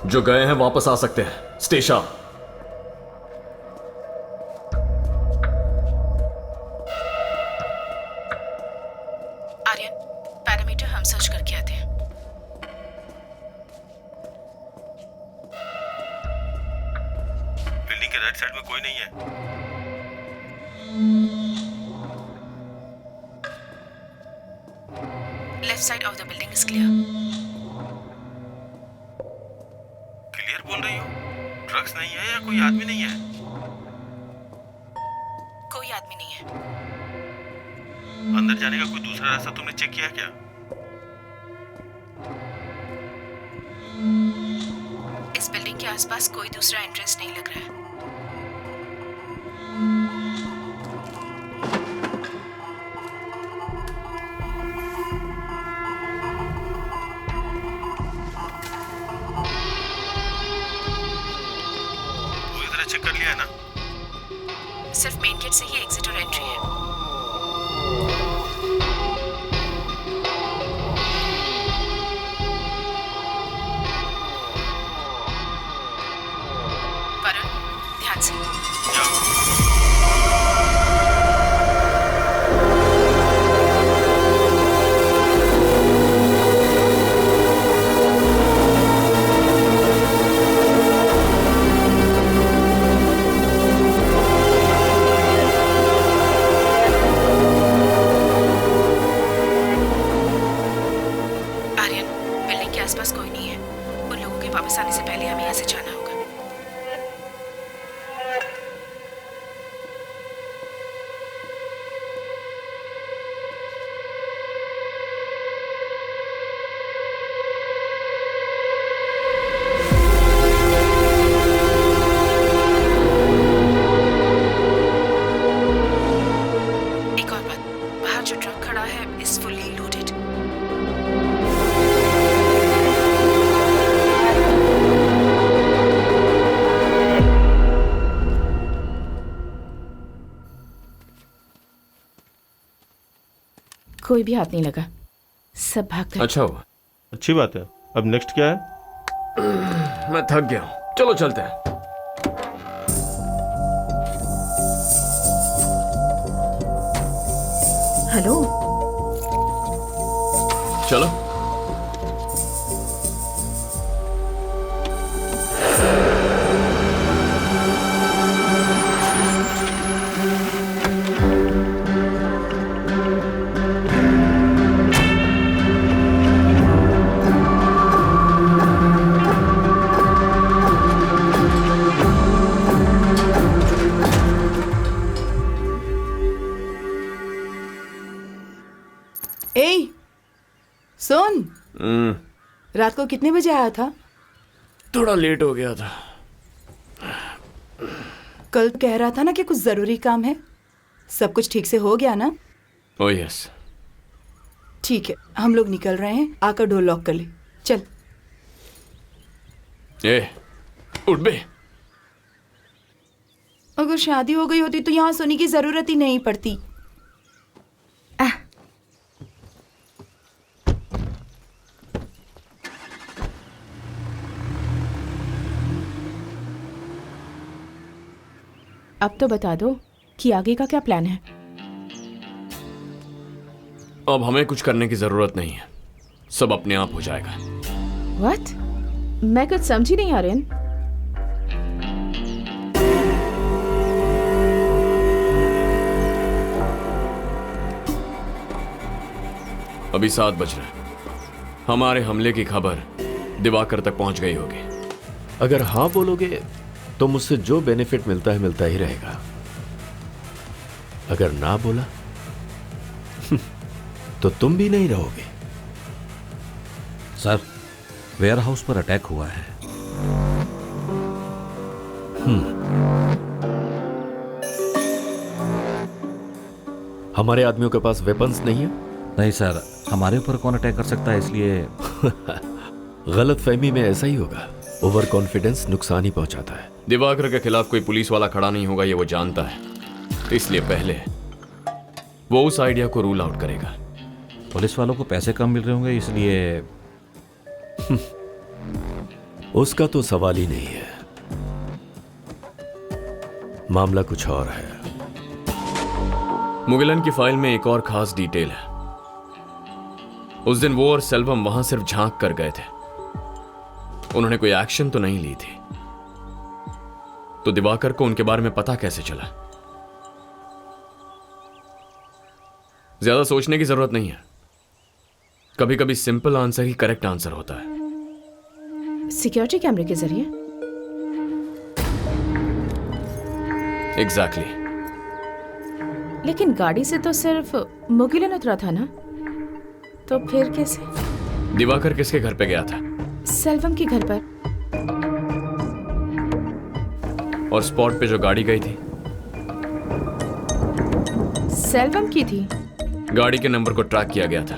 जो गए हैं वापस आ सकते हैं। स्टेशन। आर्यन, पैरामीटर हम सर्च करके आते हैं। बिल्डिंग के राइट साइड में कोई नहीं है। Left side of the building is clear. Clear बोल रही हो? ट्रक्स नहीं है या कोई आदमी नहीं है? कोई आदमी नहीं है। अंदर जाने का कोई दूसरा रास्ता तुमने चेक किया क्या? इस बिल्डिंग के आसपास कोई दूसरा एंट्रेंस नहीं लग रहा है। चेक कर लिया है ना? सिर्फ मेन गेट से ही एग्जिट और एंट्री है। वरुण, ध्यान से। आसपास कोई नहीं है। उन लोगों के वापस आने से पहले हमें यहाँ से जाना होगा। कोई भी हाथ नहीं लगा, सब भाग गए। अच्छा हुआ। अच्छी बात है। अब नेक्स्ट क्या है? मैं थक गया हूँ, चलो चलते हैं। हेलो, चलो। ए सुन, रात को कितने बजे आया था? थोड़ा लेट हो गया था। कल कह रहा था ना कि कुछ जरूरी काम है। सब कुछ ठीक से हो गया ना? Oh yes. ठीक है, हम लोग निकल रहे हैं। आकर डोर लॉक कर ले। चल। ए, उठ बे। अगर शादी हो गई होती तो यहाँ सोने की जरूरत ही नहीं पड़ती। अब तो बता दो कि आगे का क्या प्लान है? अब हमें कुछ करने की जरूरत नहीं है, सब अपने आप हो जाएगा। व्हाट? मैं कुछ समझी नहीं आर्यन। अभी 7 बज रहे हैं। हमारे हमले की खबर दिवाकर तक पहुंच गई होगी। अगर हाँ बोलोगे तो मुझसे जो बेनिफिट मिलता है मिलता ही रहेगा। अगर ना बोला तो तुम भी नहीं रहोगे। सर, वेयर हाउस पर अटैक हुआ है। हमारे आदमियों के पास वेपन्स नहीं है? नहीं सर, हमारे ऊपर कौन अटैक कर सकता है, इसलिए गलत फहमी में ऐसा ही होगा। ओवर कॉन्फिडेंस नुकसान ही पहुंचाता है। दिवाकर के खिलाफ कोई पुलिस वाला खड़ा नहीं होगा, ये वो जानता है। इसलिए पहले वो उस आइडिया को रूल आउट करेगा। पुलिस वालों को पैसे कम मिल रहे होंगे, इसलिए उसका तो सवाल ही नहीं है। मामला कुछ और है। मुगिलन की फाइल में एक और खास डिटेल है। उस दिन वो और सेल्वम वहां सिर्फ झांक कर गए थे, उन्होंने कोई एक्शन तो नहीं ली थी। तो दिवाकर को उनके बारे में पता कैसे चला? ज्यादा सोचने की जरूरत नहीं है, कभी कभी सिंपल आंसर ही करेक्ट आंसर होता है। सिक्योरिटी कैमरे के जरिए? एग्जैक्टली। लेकिन गाड़ी से तो सिर्फ मुगिलन उतरा था ना, तो फिर कैसे? दिवाकर किसके घर पे गया था? सेल्वम के घर पर। और स्पॉट पे जो गाड़ी गई थी? सेल्वम की थी। गाड़ी के नंबर को ट्रैक किया गया था।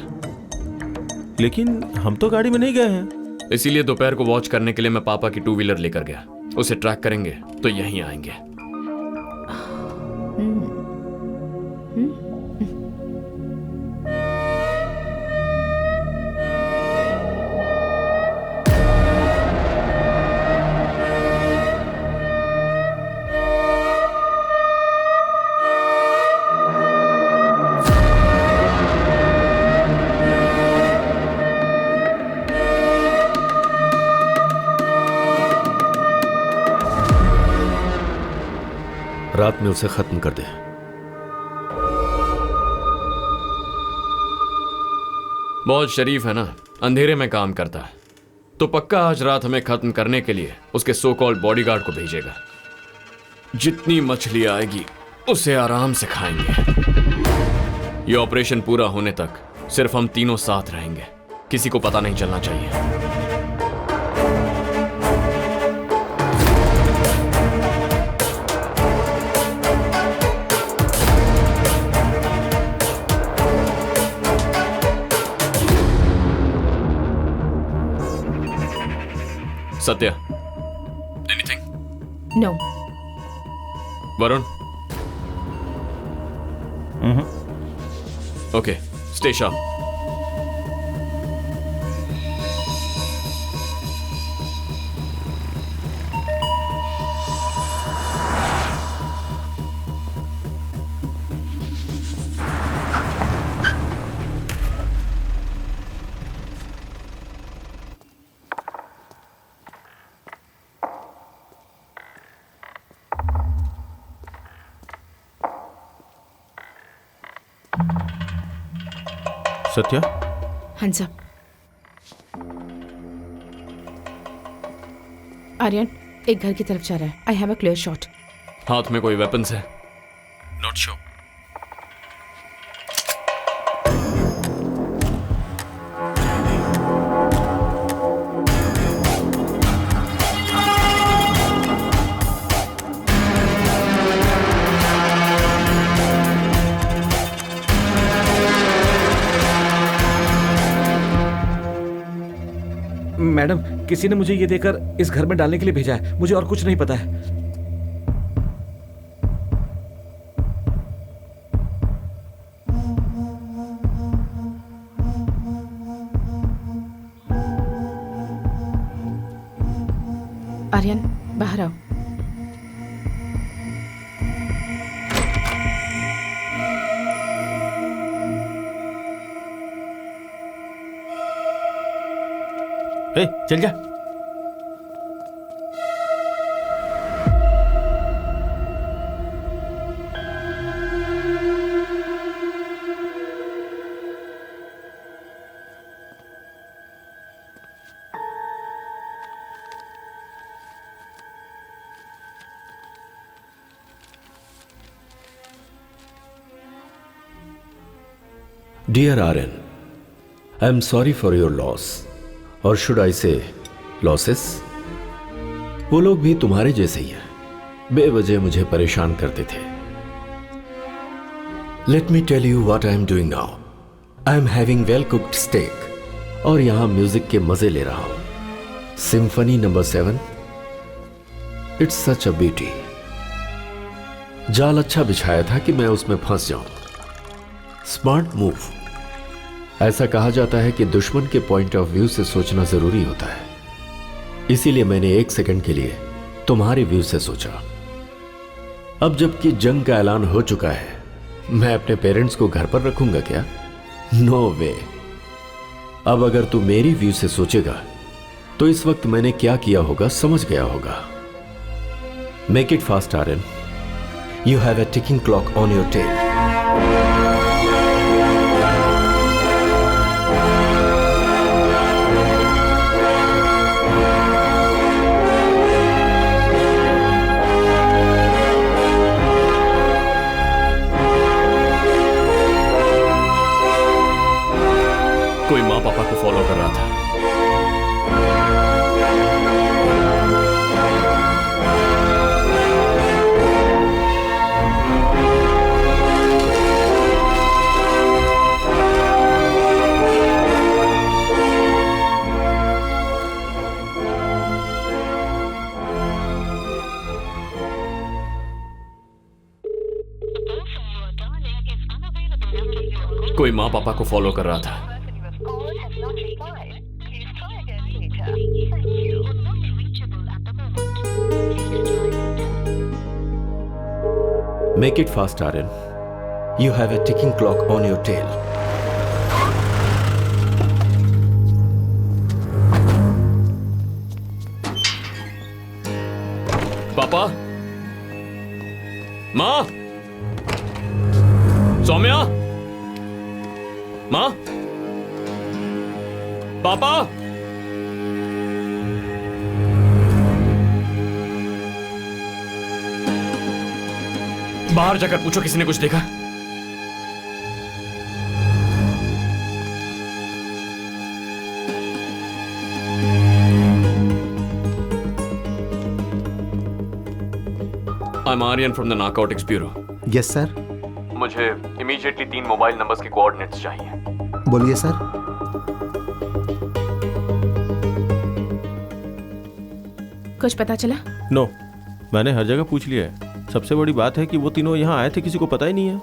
लेकिन हम तो गाड़ी में नहीं गए हैं। इसीलिए दोपहर को वॉच करने के लिए मैं पापा की 2 व्हीलर लेकर गया। उसे ट्रैक करेंगे तो यहीं आएंगे। रात में उसे खत्म कर दे। बहुत शरीफ है ना, अंधेरे में काम करता है। तो पक्का आज रात हमें खत्म करने के लिए उसके सो कॉल्ड बॉडीगार्ड को भेजेगा। जितनी मछली आएगी उसे आराम से खाएंगे। ये ऑपरेशन पूरा होने तक सिर्फ हम तीनों साथ रहेंगे, किसी को पता नहीं चलना चाहिए। Satya, anything? No. Varun? Okay, Stay sharp. Satya, हाँ साहब। आर्यन एक घर की तरफ जा रहा है। I have a clear shot. हाथ में कोई वेपन्स है? Not sure. मैडम, किसी ने मुझे ये देकर इस घर में डालने के लिए भेजा है। मुझे और कुछ नहीं पता है। आर्यन बाहर आओ। ए, चल जा। Dear Aryan, I am sorry for your loss. और शुड आई से लॉसेस? वो लोग भी तुम्हारे जैसे ही हैं, बेवजह मुझे परेशान करते थे। Let me tell you what I am doing now. I am having well cooked steak और यहां म्यूजिक के मजे ले रहा हूं। Symphony number 7, it's such a beauty. जाल अच्छा बिछाया था कि मैं उसमें फंस जाऊं। Smart move. ऐसा कहा जाता है कि दुश्मन के पॉइंट ऑफ व्यू से सोचना जरूरी होता है, इसीलिए मैंने एक सेकंड के लिए तुम्हारे व्यू से सोचा। अब जबकि जंग का ऐलान हो चुका है, मैं अपने पेरेंट्स को घर पर रखूंगा क्या? नो वे। अब अगर तू मेरी व्यू से सोचेगा तो इस वक्त मैंने क्या किया होगा समझ गया होगा। Make it fast Aryan, you have a ticking clock on your tail. कोई माँ पापा को फॉलो कर रहा था। कोई माँ पापा को फॉलो कर रहा था। Make it fast, Aryan. You have a ticking clock on your tail. पापा, माँ, सौम्या, माँ, पापा। बाहर जाकर पूछो किसी ने कुछ देखा। I am Aryan from the narcotics bureau. Yes sir. मुझे इमीडिएटली 3 मोबाइल नंबर्स के कोऑर्डिनेट्स चाहिए। बोलिए सर। कुछ पता चला? नो, मैंने हर जगह पूछ लिया है। सबसे बड़ी बात है कि वो तीनों यहाँ आए थे, किसी को पता ही नहीं है।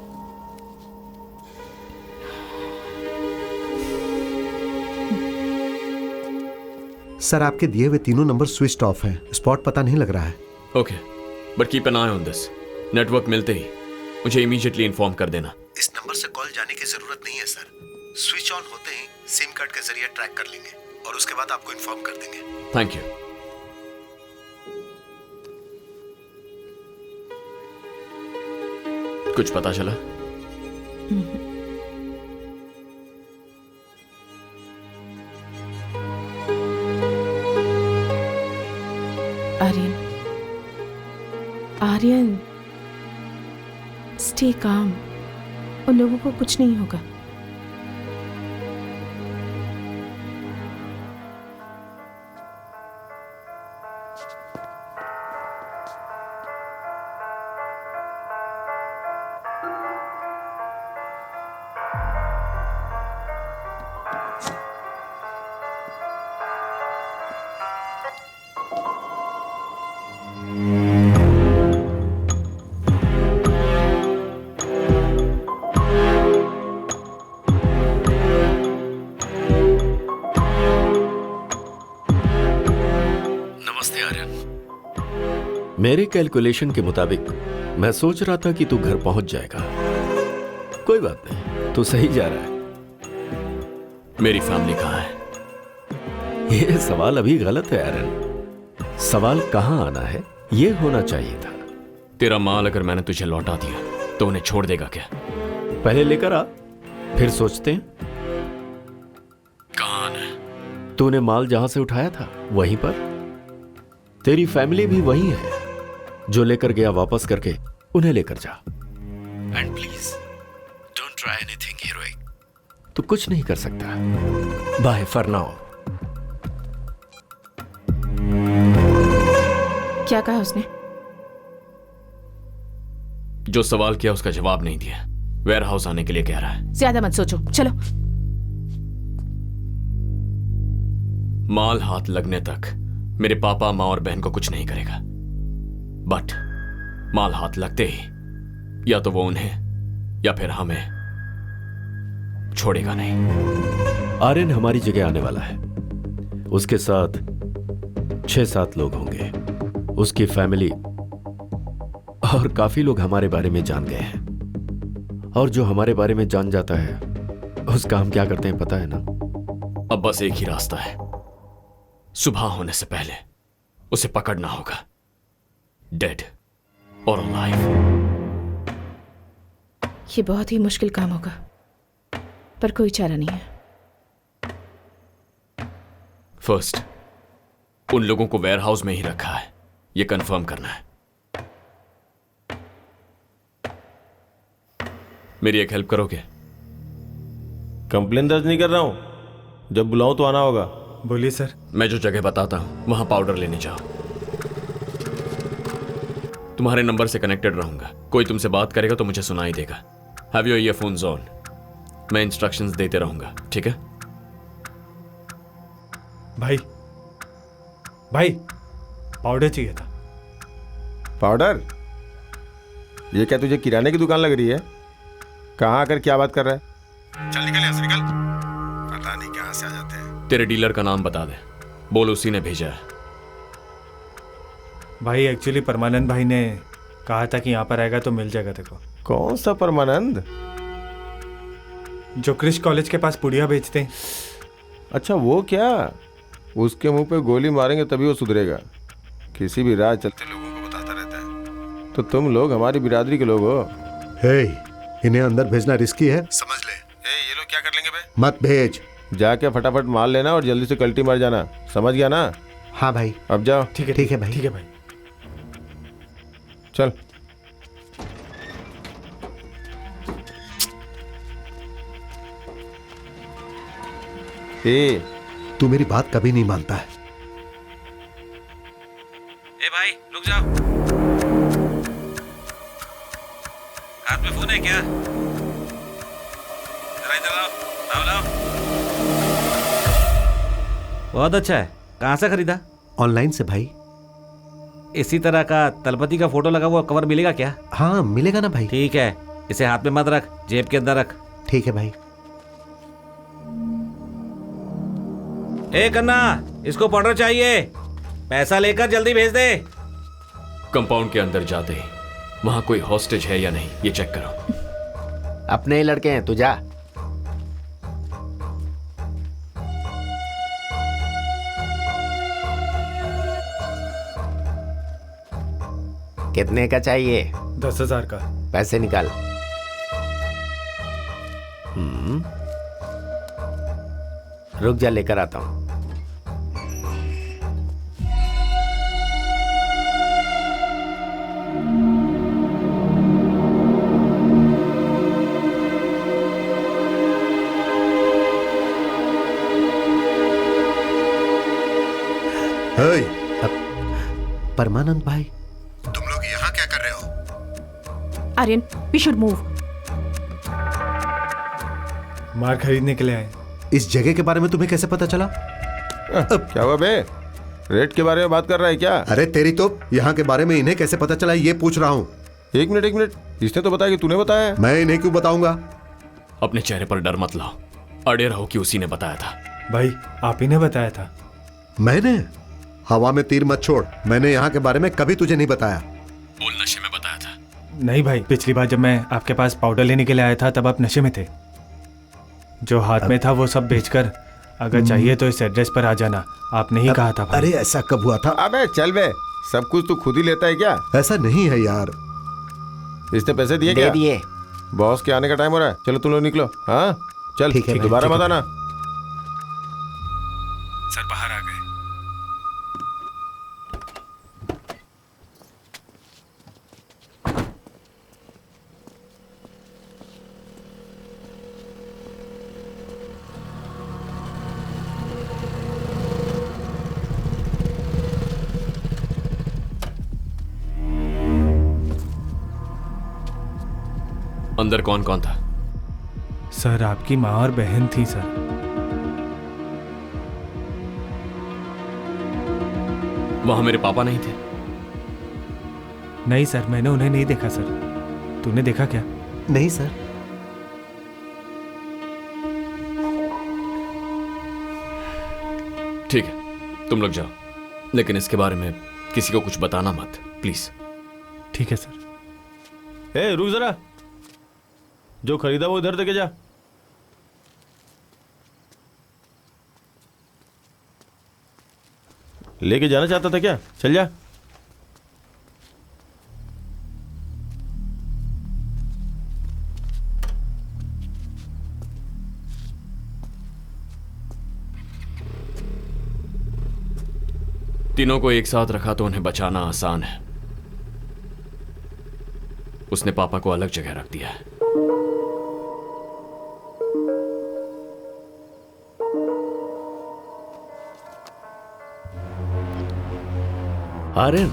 सर आपके दिए हुए तीनों नंबर स्विच ऑफ हैं, स्पॉट पता नहीं लग रहा है। Okay, but keep an I on this. Network मिलते ही मुझे इमीडिएटली इन्फॉर्म कर देना। इस नंबर से कॉल जाने की जरूरत नहीं है सर, स्विच ऑन होते ही सिम कार्ड के जरिए ट्रैक कर लेंगे और उसके बाद आपको इन्फॉर्म कर देंगे। Thank you. कुछ पता चला? Aryan, Aryan, stay calm. उन लोगों को कुछ नहीं होगा। मेरे कैलकुलेशन के मुताबिक मैं सोच रहा था कि तू घर पहुंच जाएगा। कोई बात नहीं, तू सही जा रहा है। मेरी फैमिली कहाँ है? यह सवाल अभी गलत है आर्यन। सवाल कहाँ आना है ये होना चाहिए था। तेरा माल अगर मैंने तुझे लौटा दिया तो उन्हें छोड़ देगा क्या? पहले लेकर आ, फिर सोचते हैं। कहाँ आना है? तूने माल जहां से उठाया था वहीं पर। तेरी फैमिली भी वही है। जो लेकर गया वापस करके उन्हें लेकर जा। And please don't try anything heroic. तू कुछ नहीं कर सकता। Bye for now. क्या कहा उसने? जो सवाल किया उसका जवाब नहीं दिया। वेयर हाउस आने के लिए कह रहा है। ज्यादा मत सोचो, चलो। माल हाथ लगने तक मेरे पापा, माँ और बहन को कुछ नहीं करेगा, बट माल हाथ लगते ही या तो वो उन्हें या फिर हमें छोड़ेगा नहीं। आर्यन हमारी जगह आने वाला है। उसके साथ 6-7 लोग होंगे, उसकी फैमिली और काफी लोग हमारे बारे में जान गए हैं। और जो हमारे बारे में जान जाता है उसका हम क्या करते हैं पता है ना? अब बस एक ही रास्ता है। सुबह होने से पहले उसे पकड़ना होगा, डेड और अलाइव। ये बहुत ही मुश्किल काम होगा, पर कोई चारा नहीं है। फर्स्ट, उन लोगों को वेयर हाउस में ही रखा है, ये कंफर्म करना है। मेरी एक हेल्प करोगे? कंप्लेन दर्ज नहीं कर रहा हूं, जब बुलाऊं तो आना होगा। बोलिए सर। मैं जो जगह बताता हूं वहां पाउडर लेने जाओ। तुम्हारे नंबर से कनेक्टेड रहूंगा। कोई तुमसे बात करेगा तो मुझे सुनाई देगा। Have your earphones on. मैं इंस्ट्रक्शंस देते रहूंगा, ठीक है? भाई भाई, पाउडर चाहिए था। पाउडर? ये क्या तुझे किराने की दुकान लग रही है? कहाँ आकर क्या बात कर रहा है? चल निकल यहाँ से, निकल। पता नहीं कहाँ से आ जाते हैं। तेरे डीलर का नाम बता दे। बोल उसी ने भेजा है। भाई एक्चुअली परमानंद भाई ने कहा था कि यहाँ पर आएगा तो मिल जाएगा तेरे को। कौन सा परमानंद? जो क्रिश कॉलेज के पास पुड़िया बेचते हैं। अच्छा वो क्या? उसके मुंह पे गोली मारेंगे तभी वो सुधरेगा। किसी भी राह चलते लोगों को बताता रहता है। तो तुम लोग हमारी बिरादरी के लोग हो। हे, इन्हें अंदर भेजना रिस्की है, समझ ले। ये लोग क्या कर लेंगे बे? मत भेज। जाके फटाफट माल लेना और जल्दी से कल्टी मार जाना, समझ गया ना? हाँ भाई। अब जाओ। ठीक है भाई। ठीक है भाई। चल। ए, तू मेरी बात कभी नहीं मानता है। ए भाई रुक जाओ। हाथ में फोन है क्या? जरा इधर आओ। लाओ। बहुत अच्छा है। कहाँ से खरीदा? ऑनलाइन से भाई। इसी तरह का तलपति का फोटो लगा हुआ कवर मिलेगा क्या? हाँ मिलेगा ना भाई। ठीक है, इसे हाथ में मत रख, जेब के अंदर रख। ठीक है भाई। ए कन्ना, इसको पाउडर चाहिए, पैसा लेकर जल्दी भेज दे। कंपाउंड के अंदर जाते ही वहां कोई हॉस्टेज है या नहीं ये चेक करो। अपने ही लड़के हैं, तू जा। कितने का चाहिए? 10,000 का। पैसे निकाल। रुक जा, लेकर आता हूं। परमानंद भाई, तुम लोग यहाँ क्या कर रहे हो? Aryan, we should move. मार खरीदने के लिए आए। इस जगह के बारे में तुम्हें कैसे पता चला? क्या हुआ बे? रेट के बारे में बात कर रहा है क्या? अरे तेरी तो, यहाँ के बारे में इन्हें कैसे पता चला ये पूछ रहा हूँ। एक मिनट, इसने तो बताया कि तूने बताया। मैं इन्हें क्यों बताऊंगा? अपने चेहरे पर डर मत लाओ, अड़े रहो कि उसी ने बताया था। भाई आप ही ने बताया था। मैंने? हवा में तीर मत छोड़, मैंने यहाँ के बारे में कभी तुझे नहीं बताया। बोल नशे में बताया था। नहीं भाई, पिछली बार जब मैं आपके पास पाउडर लेने के लिए आया था तब आप नशे में थे। जो हाथ में था वो सब बेचकर अगर चाहिए तो इस एड्रेस पर आ जाना, आपने ही कहा था भाई। अरे ऐसा कब हुआ था? अबे चल बे, सब कुछ तू खुद ही लेता है क्या? ऐसा नहीं है यार। इसने पैसे दिए दे क्या? दिए। बॉस के आने का टाइम हो रहा है, चलो तुम लोग निकलो। हाँ चल, ठीक है भाई, दोबारा ठीक है। मत आना। सर बाहर आ गए। अंदर कौन कौन था? सर आपकी माँ और बहन थी सर। वहां मेरे पापा नहीं थे? नहीं सर, मैंने उन्हें नहीं देखा सर। तूने देखा क्या? नहीं सर। ठीक है, तुम लोग जाओ, लेकिन इसके बारे में किसी को कुछ बताना मत, प्लीज। ठीक है सर। ए रुक जरा, जो खरीदा वो इधर देके जा। लेके जाना चाहता था क्या? चल जा। तीनों को एक साथ रखा तो उन्हें बचाना आसान है। उसने पापा को अलग जगह रख दिया है। आर्यन,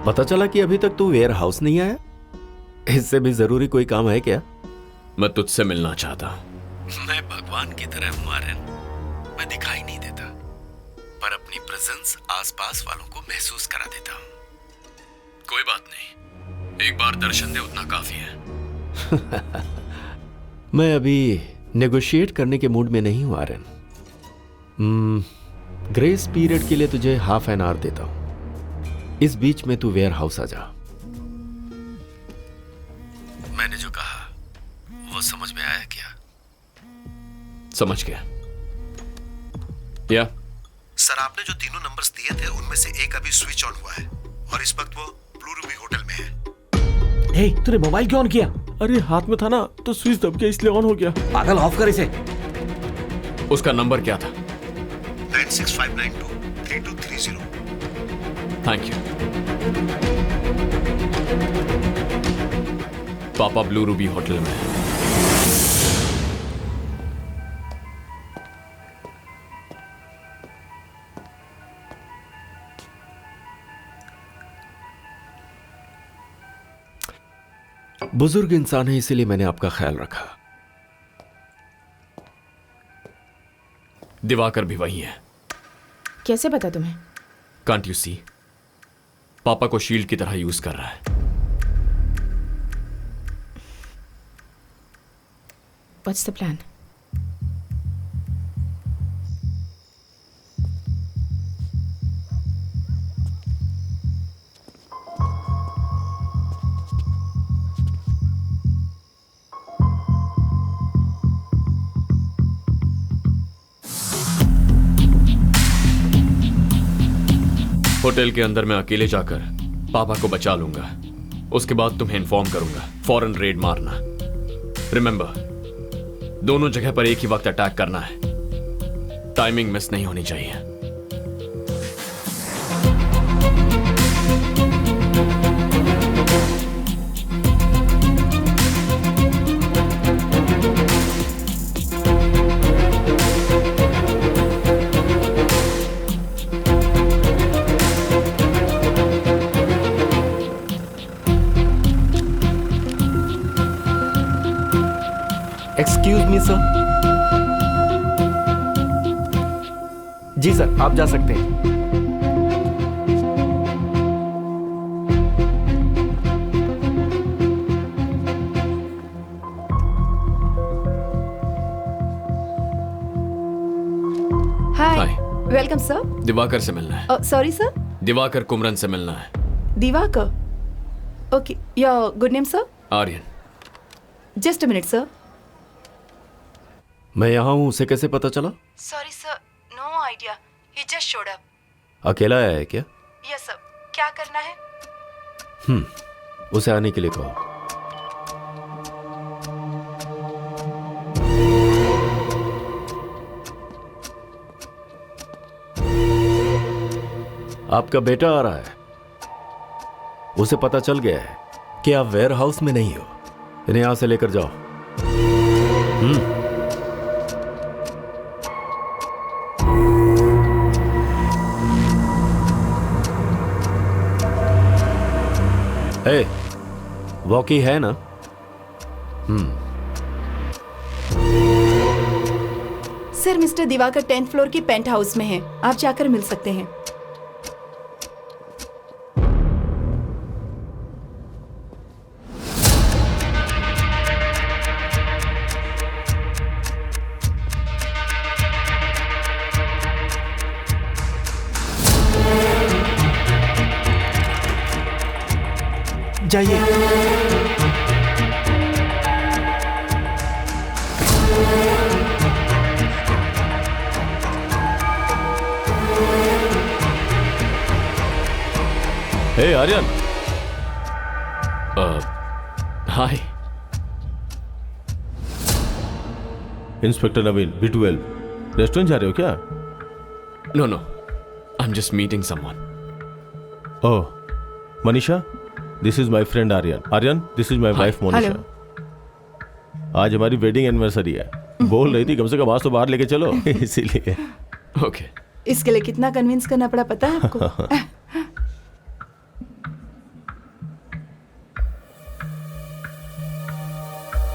पता चला कि अभी तक तू वेयर हाउस नहीं आया। इससे भी जरूरी कोई काम है क्या? मैं तुझसे मिलना चाहता हूं। मैं भगवान की तरह हूं आर्यन। मैं दिखाई नहीं देता, पर अपनी प्रेजेंस आसपास वालों को महसूस करा देता हूं। कोई बात नहीं, एक बार दर्शन दे उतना काफी है। मैं अभी नेगोशिएट करने के मूड में नहीं हूं आर्यन। ग्रेस पीरियड के लिए तुझे हाफ एन आवर देता हूं। इस बीच में तू वेयर हाउस आ जा। मैंने जो कहा वो समझ में आया क्या? समझ गया। या सर, आपने जो तीनों नंबर्स दिए थे उनमें से एक अभी स्विच ऑन हुआ है और इस वक्त वो ब्लू रूबी होटल में है। हे, तूने मोबाइल क्यों ऑन किया? अरे हाथ में था ना तो स्विच दब गया इसलिए ऑन हो गया। पागल, ऑफ कर इसे। उसका नंबर क्या था? 96592 3230। Thank you. पापा ब्लू रूबी होटल में है। बुजुर्ग इंसान है इसीलिए मैंने आपका ख्याल रखा। दिवाकर भी वही है। कैसे पता तुम्हें? Can't you see? पापा को शील्ड की तरह यूज कर रहा है। What's the plan? होटल के अंदर मैं अकेले जाकर पापा को बचा लूंगा। उसके बाद तुम्हें इन्फॉर्म करूंगा। फौरन रेड मारना। रिमेंबर, दोनों जगह पर एक ही वक्त अटैक करना है। टाइमिंग मिस नहीं होनी चाहिए। Excuse me sir. जी सर, आप जा सकते हैं। हाय, वेलकम सर। दिवाकर से मिलना है। Sorry sir. दिवाकर कुमरन से मिलना है। Diwakar, okay. Your good name sir? Aryan. Just a minute sir. मैं यहाँ हूँ, उसे कैसे पता चला? Sorry sir, no idea, he just showed up. अकेला आया है क्या? Yes sir. क्या करना है? उसे आने के लिए कहो। आपका बेटा आ रहा है। उसे पता चल गया है कि आप वेयर हाउस में नहीं हो। इन्हें यहां से लेकर जाओ। ए, वॉकी है ना? Sir, mister Diwakar 10th floor की पेंट हाउस में हैं। आप जाकर मिल सकते हैं। जाइए। Hey Aryan. Hi. Inspector Naveen, B12। Restaurant जा रहे हो क्या? No no, I am just meeting someone. Oh, Manisha, this is my friend Aryan. Aryan, this is my wife Monisha. आज हमारी वेडिंग एनिवर्सरी है। बोल रही थी कम से कम आज तो बाहर लेके चलो, इसीलिए। ओके। इसके लिए कितना कन्विंस करना पड़ा पता है आपको?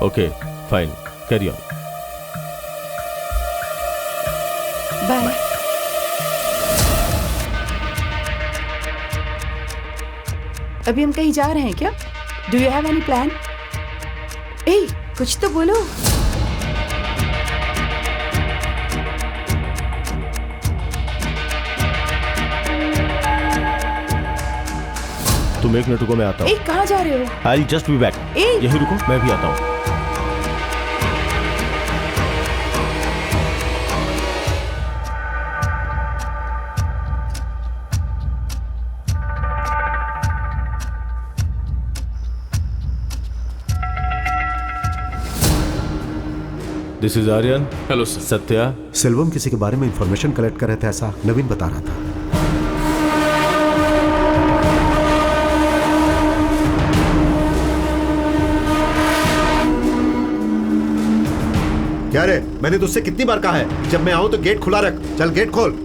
Okay, fine, carry on. Bye. अभी हम कहीं जा रहे हैं क्या? Do you have any plan? ए, कुछ तो बोलो। तुम एक मिनट रुको, मैं आता हूँ। ए, कहाँ जा रहे हो? I just be back. यही रुको, मैं भी आता हूँ। This is Aryan. Hello sir. Satya. Selvam किसी के बारे में इंफॉर्मेशन कलेक्ट कर रहे थे, ऐसा नवीन बता रहा था। क्या रे, मैंने तुझसे कितनी बार कहा है जब मैं आऊं तो गेट खुला रख। चल गेट खोल।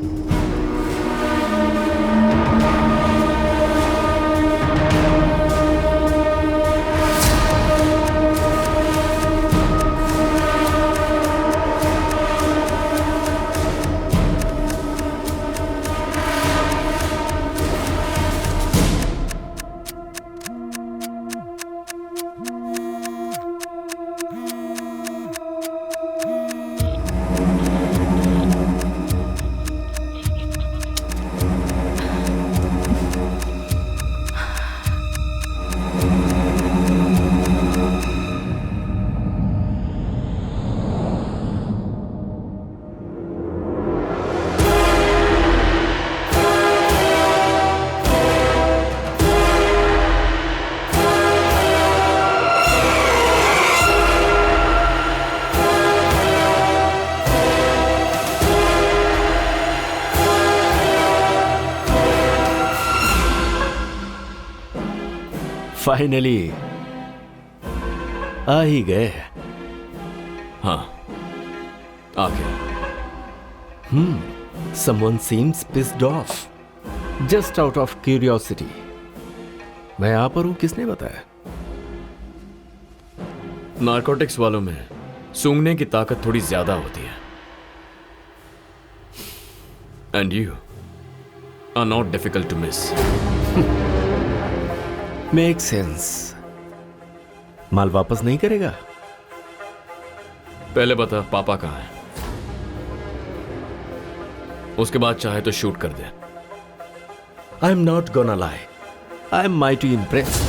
फाइनली आ ही गए। हाँ, आ गया। Someone seems pissed off. Just out of curiosity. मैं यहाँ पर हूँ, किसने बताया? नारकोटिक्स वालों में सूंघने की ताकत थोड़ी ज्यादा होती है। And you are not difficult to miss. Make sense. माल वापस नहीं करेगा? पहले बता पापा कहाँ है, उसके बाद चाहे तो शूट कर दे। I am not gonna lie, I am mighty impressed.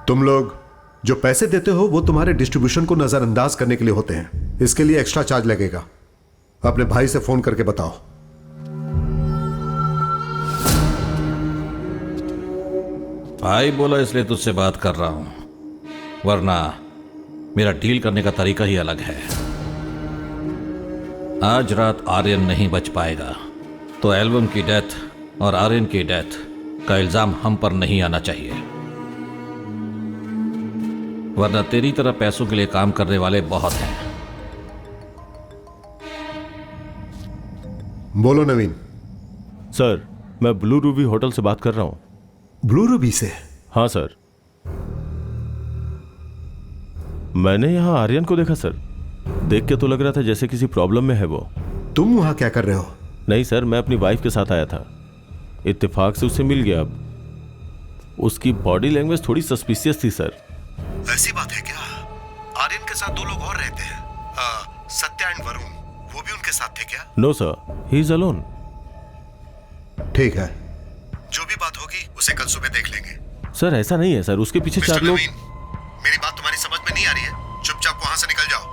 तुम लोग जो पैसे देते हो वो तुम्हारे डिस्ट्रीब्यूशन को नजरअंदाज करने के लिए होते हैं। इसके लिए एक्स्ट्रा चार्ज लगेगा। अपने भाई से फोन करके बताओ। भाई बोला इसलिए तुझसे बात कर रहा हूं, वरना मेरा डील करने का तरीका ही अलग है। आज रात आर्यन नहीं बच पाएगा, तो एल्बम की डेथ और आर्यन की डेथ का इल्जाम हम पर नहीं आना चाहिए, वरना तेरी तरह पैसों के लिए काम करने वाले बहुत हैं। बोलो नवीन। सर, मैं ब्लू रूबी होटल से बात कर रहा हूं। ब्लू रूबी से? हाँ सर। मैंने यहां आर्यन को देखा सर। देख के तो लग रहा था जैसे किसी प्रॉब्लम में है वो। तुम वहां क्या कर रहे हो? नहीं सर, मैं अपनी वाइफ के साथ आया था। इत्तेफाक से उससे मिल गया। अब उसकी बॉडी लैंग्वेज थोड़ी सस्पिशियस थी सर। ऐसी बात है क्या? आर्यन के साथ दो लोग और रहते हैं, सत्या एंड वरुण, वो भी उनके साथ थे क्या? No sir, he is alone. ठीक है, जो भी बात होगी उसे कल सुबह देख लेंगे। सर ऐसा नहीं है सर, उसके पीछे चार लोग। मेरी बात तुम्हारी समझ में नहीं आ रही है? चुपचाप वहां से निकल जाओ।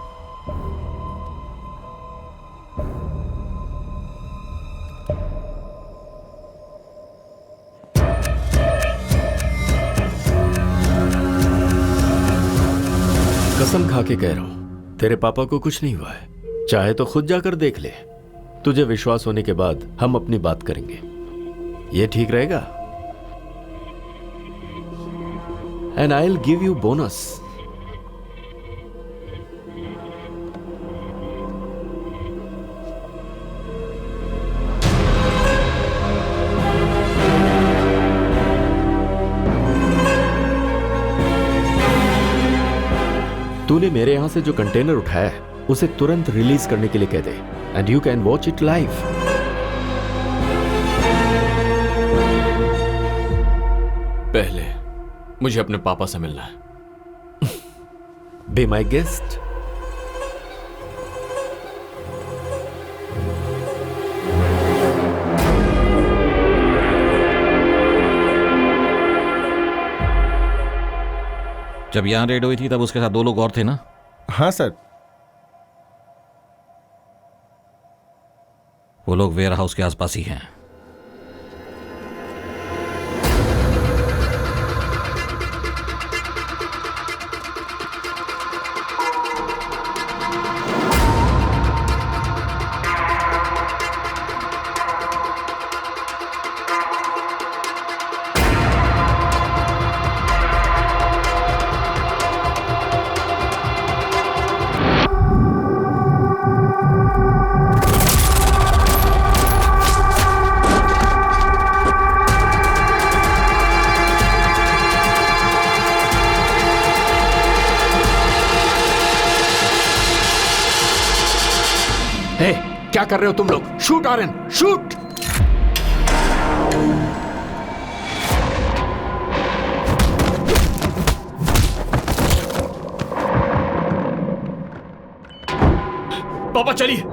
कसम खा के कह रहा हूं, तेरे पापा को कुछ नहीं हुआ है। चाहे तो खुद जाकर देख ले। तुझे विश्वास होने के बाद हम अपनी बात करेंगे। ये ठीक रहेगा? And I will give you bonus. तूने मेरे यहां से जो कंटेनर उठाया है उसे तुरंत रिलीज करने के लिए कह दे, and you can watch it live. पहले मुझे अपने पापा से मिलना है। Be my guest. जब यहां रेड हुई थी तब उसके साथ दो लोग और थे ना? हाँ सर। वो लोग वेयर हाउस के आसपास ही हैं। क्या कर रहे हो तुम लोग? Shoot Aryan, shoot! पापा चलिए।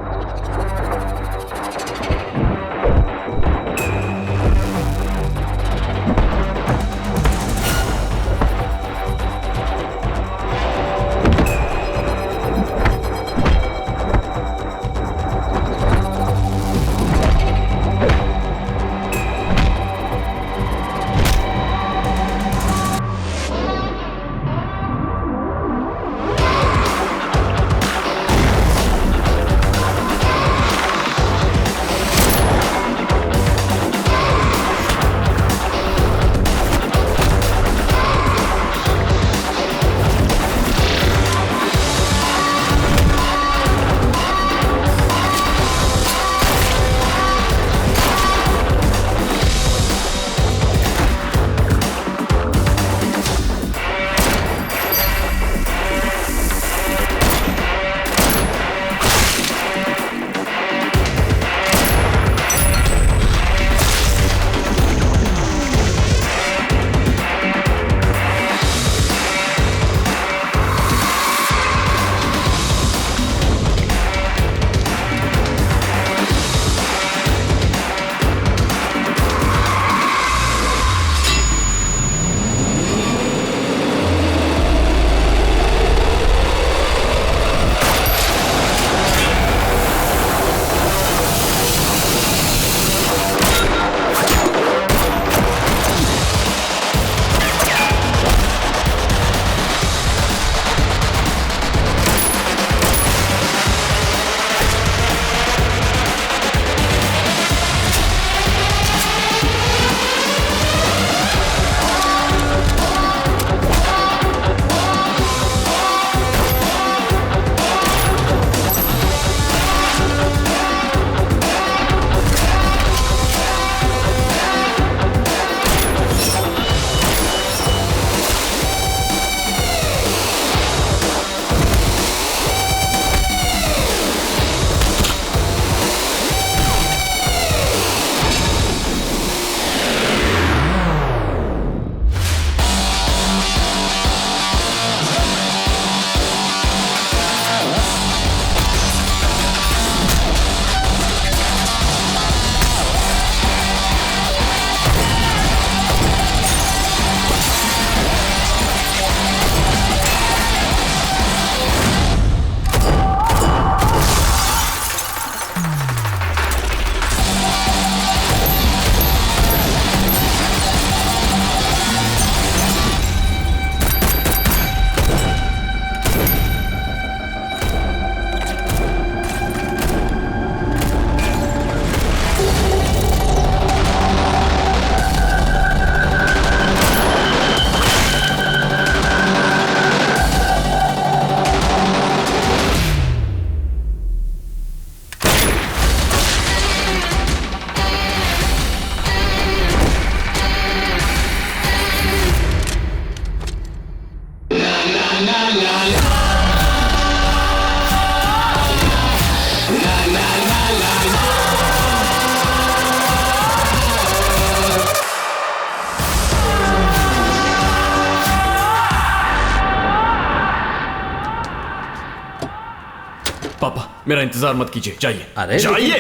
मेरा इंतजार मत कीजिए, जाइए। अरे जाइए।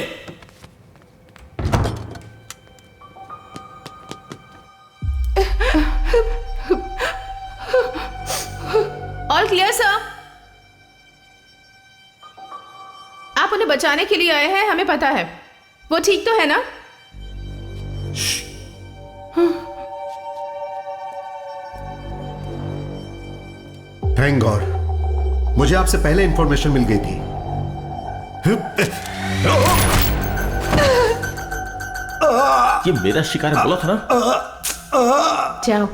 All clear sir. आप उन्हें बचाने के लिए आए हैं, हमें पता है। वो ठीक तो है ना? थैंक गॉड, मुझे आपसे पहले इंफॉर्मेशन मिल गई थी। ये मेरा शिकार है, बोला था ना। जाओ।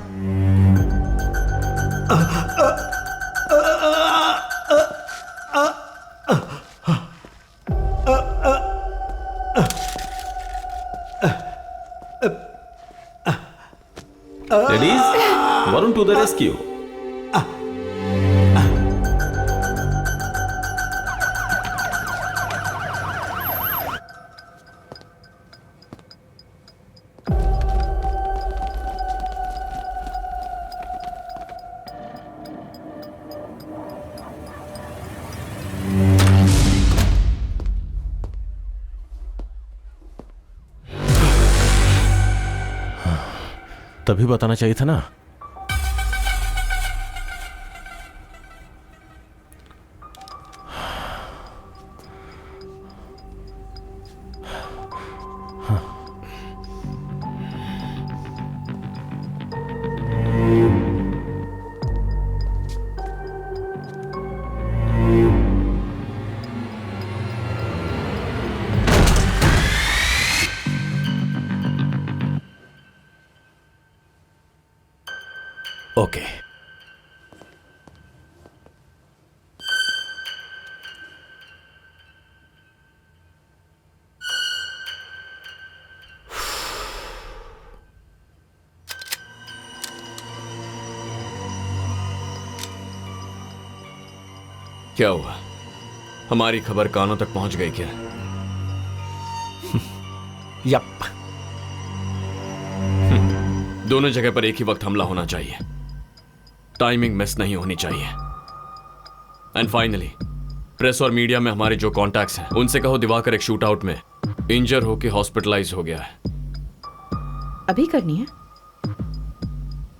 Ladies, Varun to the rescue. तभी बताना चाहिए था ना। ओके। क्या हुआ? हमारी खबर कानों तक पहुंच गई क्या? यप। दोनों जगह पर एक ही वक्त हमला होना चाहिए, टाइमिंग मिस नहीं होनी चाहिए। एंड फाइनली प्रेस और मीडिया में हमारे जो कॉन्टैक्ट्स हैं उनसे कहो दिवाकर एक शूट आउट में इंजर होकर हॉस्पिटलाइज हो गया है। अभी करनी है?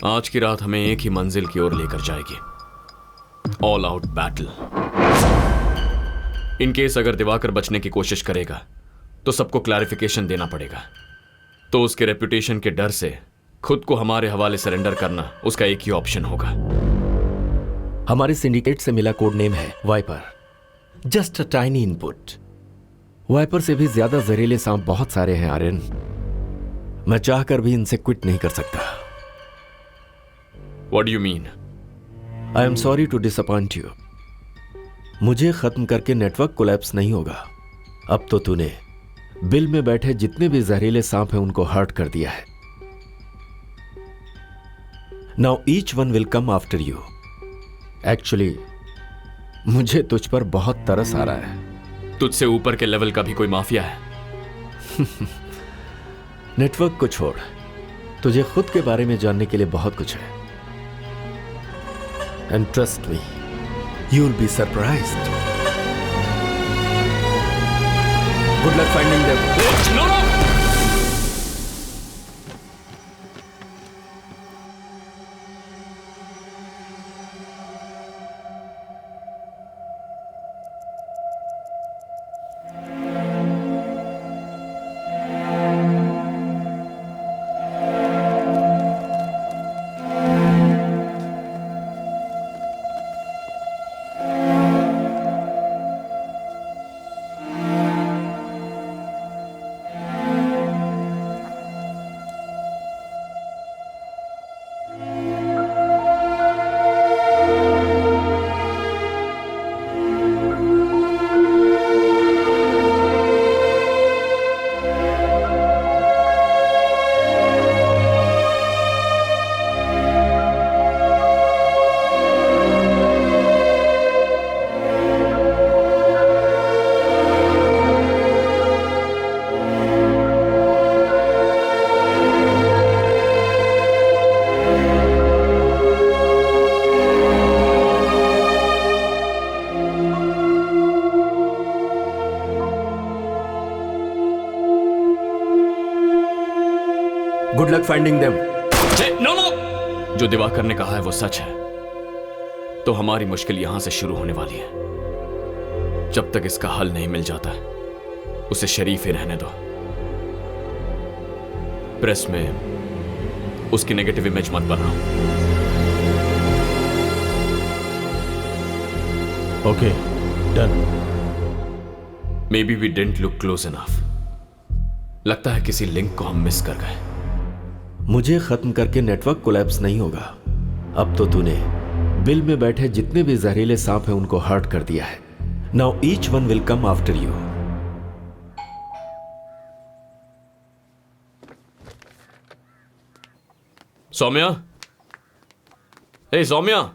आज की रात हमें एक ही मंजिल की ओर लेकर जाएगी, all out battle. In case अगर दिवाकर बचने की कोशिश करेगा तो सबको क्लैरिफिकेशन देना पड़ेगा। तो उसके रेपुटेशन के डर से खुद को हमारे हवाले सरेंडर करना उसका एक ही ऑप्शन होगा। हमारे सिंडिकेट से मिला कोड नेम है viper. Just a tiny input. Viper से भी ज्यादा जहरीले सांप बहुत सारे हैं आर्यन। मैं चाहकर भी इनसे क्विट नहीं कर सकता। What do you mean? I am sorry to disappoint you. मुझे खत्म करके नेटवर्क कोलैप्स नहीं होगा। अब तो तूने बिल में बैठे जितने भी जहरीले सांप हैं उनको हर्ट कर दिया है। Now each one will come after you. Actually मुझे तुझ पर बहुत तरस आ रहा है। तुझसे ऊपर के लेवल का भी कोई माफिया है? नेटवर्क को छोड़, तुझे खुद के बारे में जानने के लिए बहुत कुछ है। And trust me, you will be surprised. Good luck finding them. Good luck finding them. No no, जो दिवाकर ने कहा है वो सच है, तो हमारी मुश्किल यहां से शुरू होने वाली है। जब तक इसका हल नहीं मिल जाता उसे शरीफ ही रहने दो। प्रेस में उसकी नेगेटिव इमेज मत बनाओ। Okay, done. Maybe we didn't look close enough. लगता है किसी लिंक को हम मिस कर गए। मुझे खत्म करके नेटवर्क कोलैप्स नहीं होगा। अब तो तूने बिल में बैठे जितने भी जहरीले सांप हैं उनको हर्ट कर दिया है। Now each one will come after you. Saumya, hey Saumya,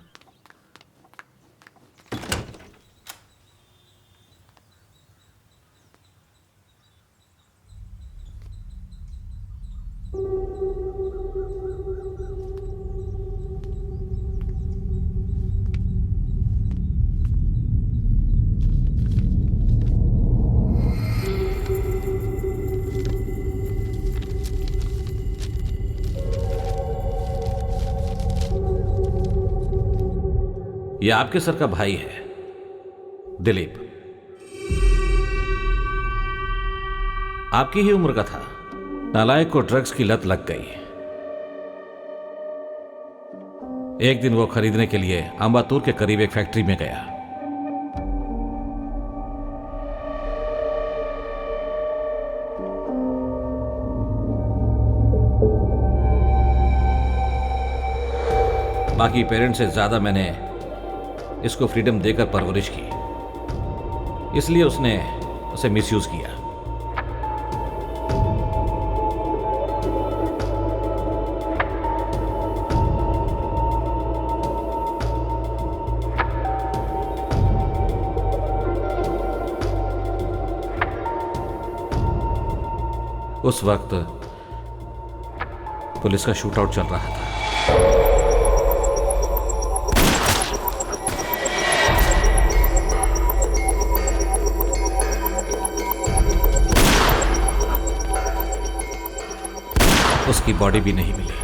ये आपके सर का भाई है, दिलीप। आपकी ही उम्र का था। नालायक को ड्रग्स की लत लग गई। एक दिन वो खरीदने के लिए अंबातूर के करीब एक फैक्ट्री में गया। बाकी पेरेंट्स से ज्यादा मैंने इसको फ्रीडम देकर परवरिश की, इसलिए उसने उसे मिसयूज किया। उस वक्त पुलिस का शूटआउट चल रहा था। उसकी बॉडी भी नहीं मिली।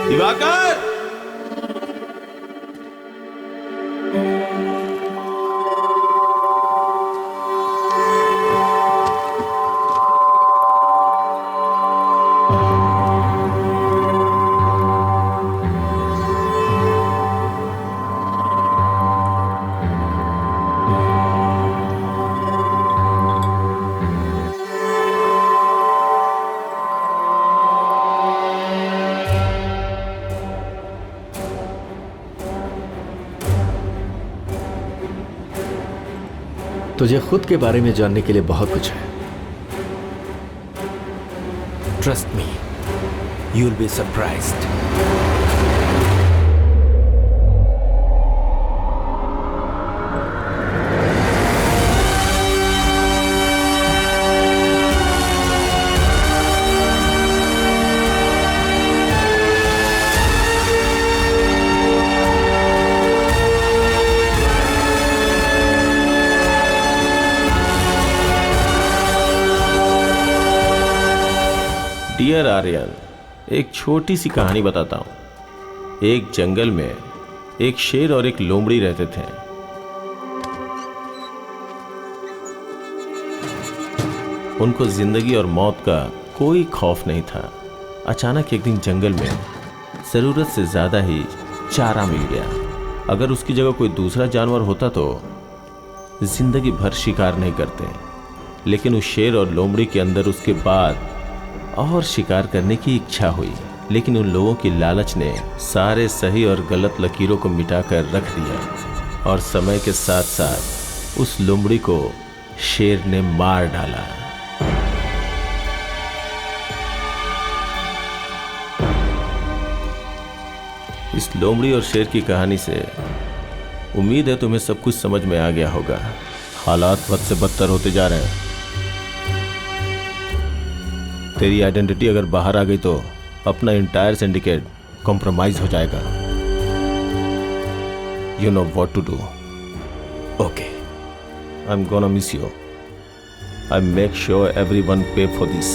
दिवाकर, तुझे खुद के बारे में जानने के लिए बहुत कुछ है। Trust me, you will be surprised. Dear Aryan, एक छोटी सी कहानी बताता हूं। एक जंगल में एक शेर और एक लोमड़ी रहते थे। उनको जिंदगी और मौत का कोई खौफ नहीं था। अचानक एक दिन जंगल में जरूरत से ज्यादा ही चारा मिल गया। अगर उसकी जगह कोई दूसरा जानवर होता तो जिंदगी भर शिकार नहीं करते, लेकिन उस शेर और लोमड़ी के अंदर उसके बाद और शिकार करने की इच्छा हुई। लेकिन उन लोगों की लालच ने सारे सही और गलत लकीरों को मिटाकर रख दिया और समय के साथ साथ उस लोमड़ी को शेर ने मार डाला। इस लोमड़ी और शेर की कहानी से उम्मीद है तुम्हें सब कुछ समझ में आ गया होगा। हालात बद से बदतर होते जा रहे हैं। तेरी आइडेंटिटी अगर बाहर आ गई तो अपना इंटायर सिंडिकेट कॉम्प्रोमाइज हो जाएगा। You know what to do. Okay, I am gonna miss you. I make sure everyone pay for this.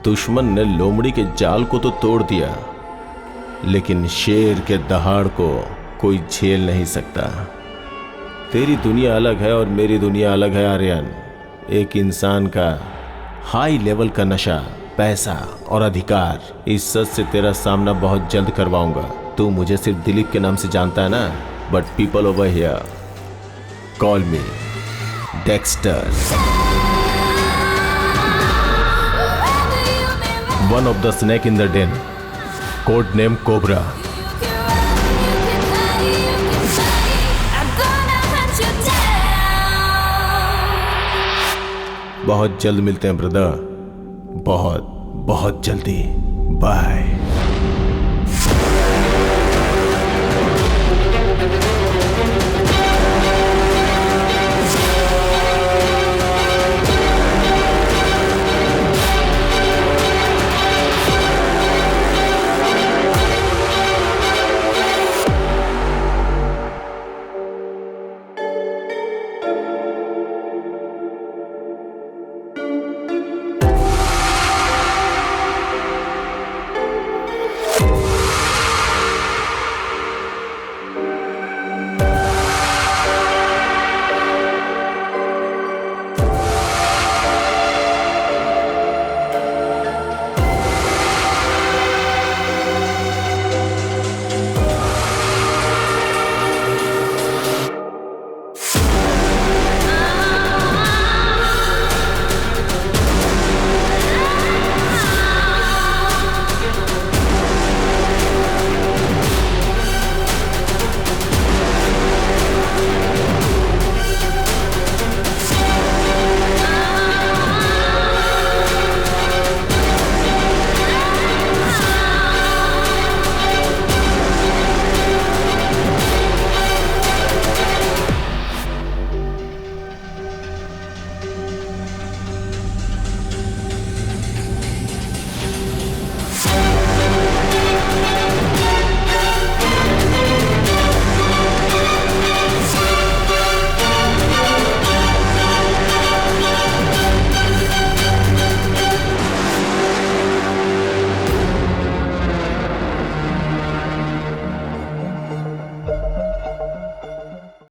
दुश्मन ने लोमड़ी के जाल को तो तोड़ दिया, लेकिन शेर के दहाड़ को कोई झेल नहीं सकता। तेरी दुनिया अलग है और मेरी दुनिया अलग है आर्यन। एक इंसान का हाई लेवल का नशा, पैसा और अधिकार, इस सच से तेरा सामना बहुत जल्द करवाऊंगा। तू मुझे सिर्फ दिलीप के नाम से जानता है ना, but people over here call me Dexter, one of the snake in the den, code name Cobra. बहुत जल्द मिलते हैं ब्रदर, बहुत बहुत जल्दी। बाय।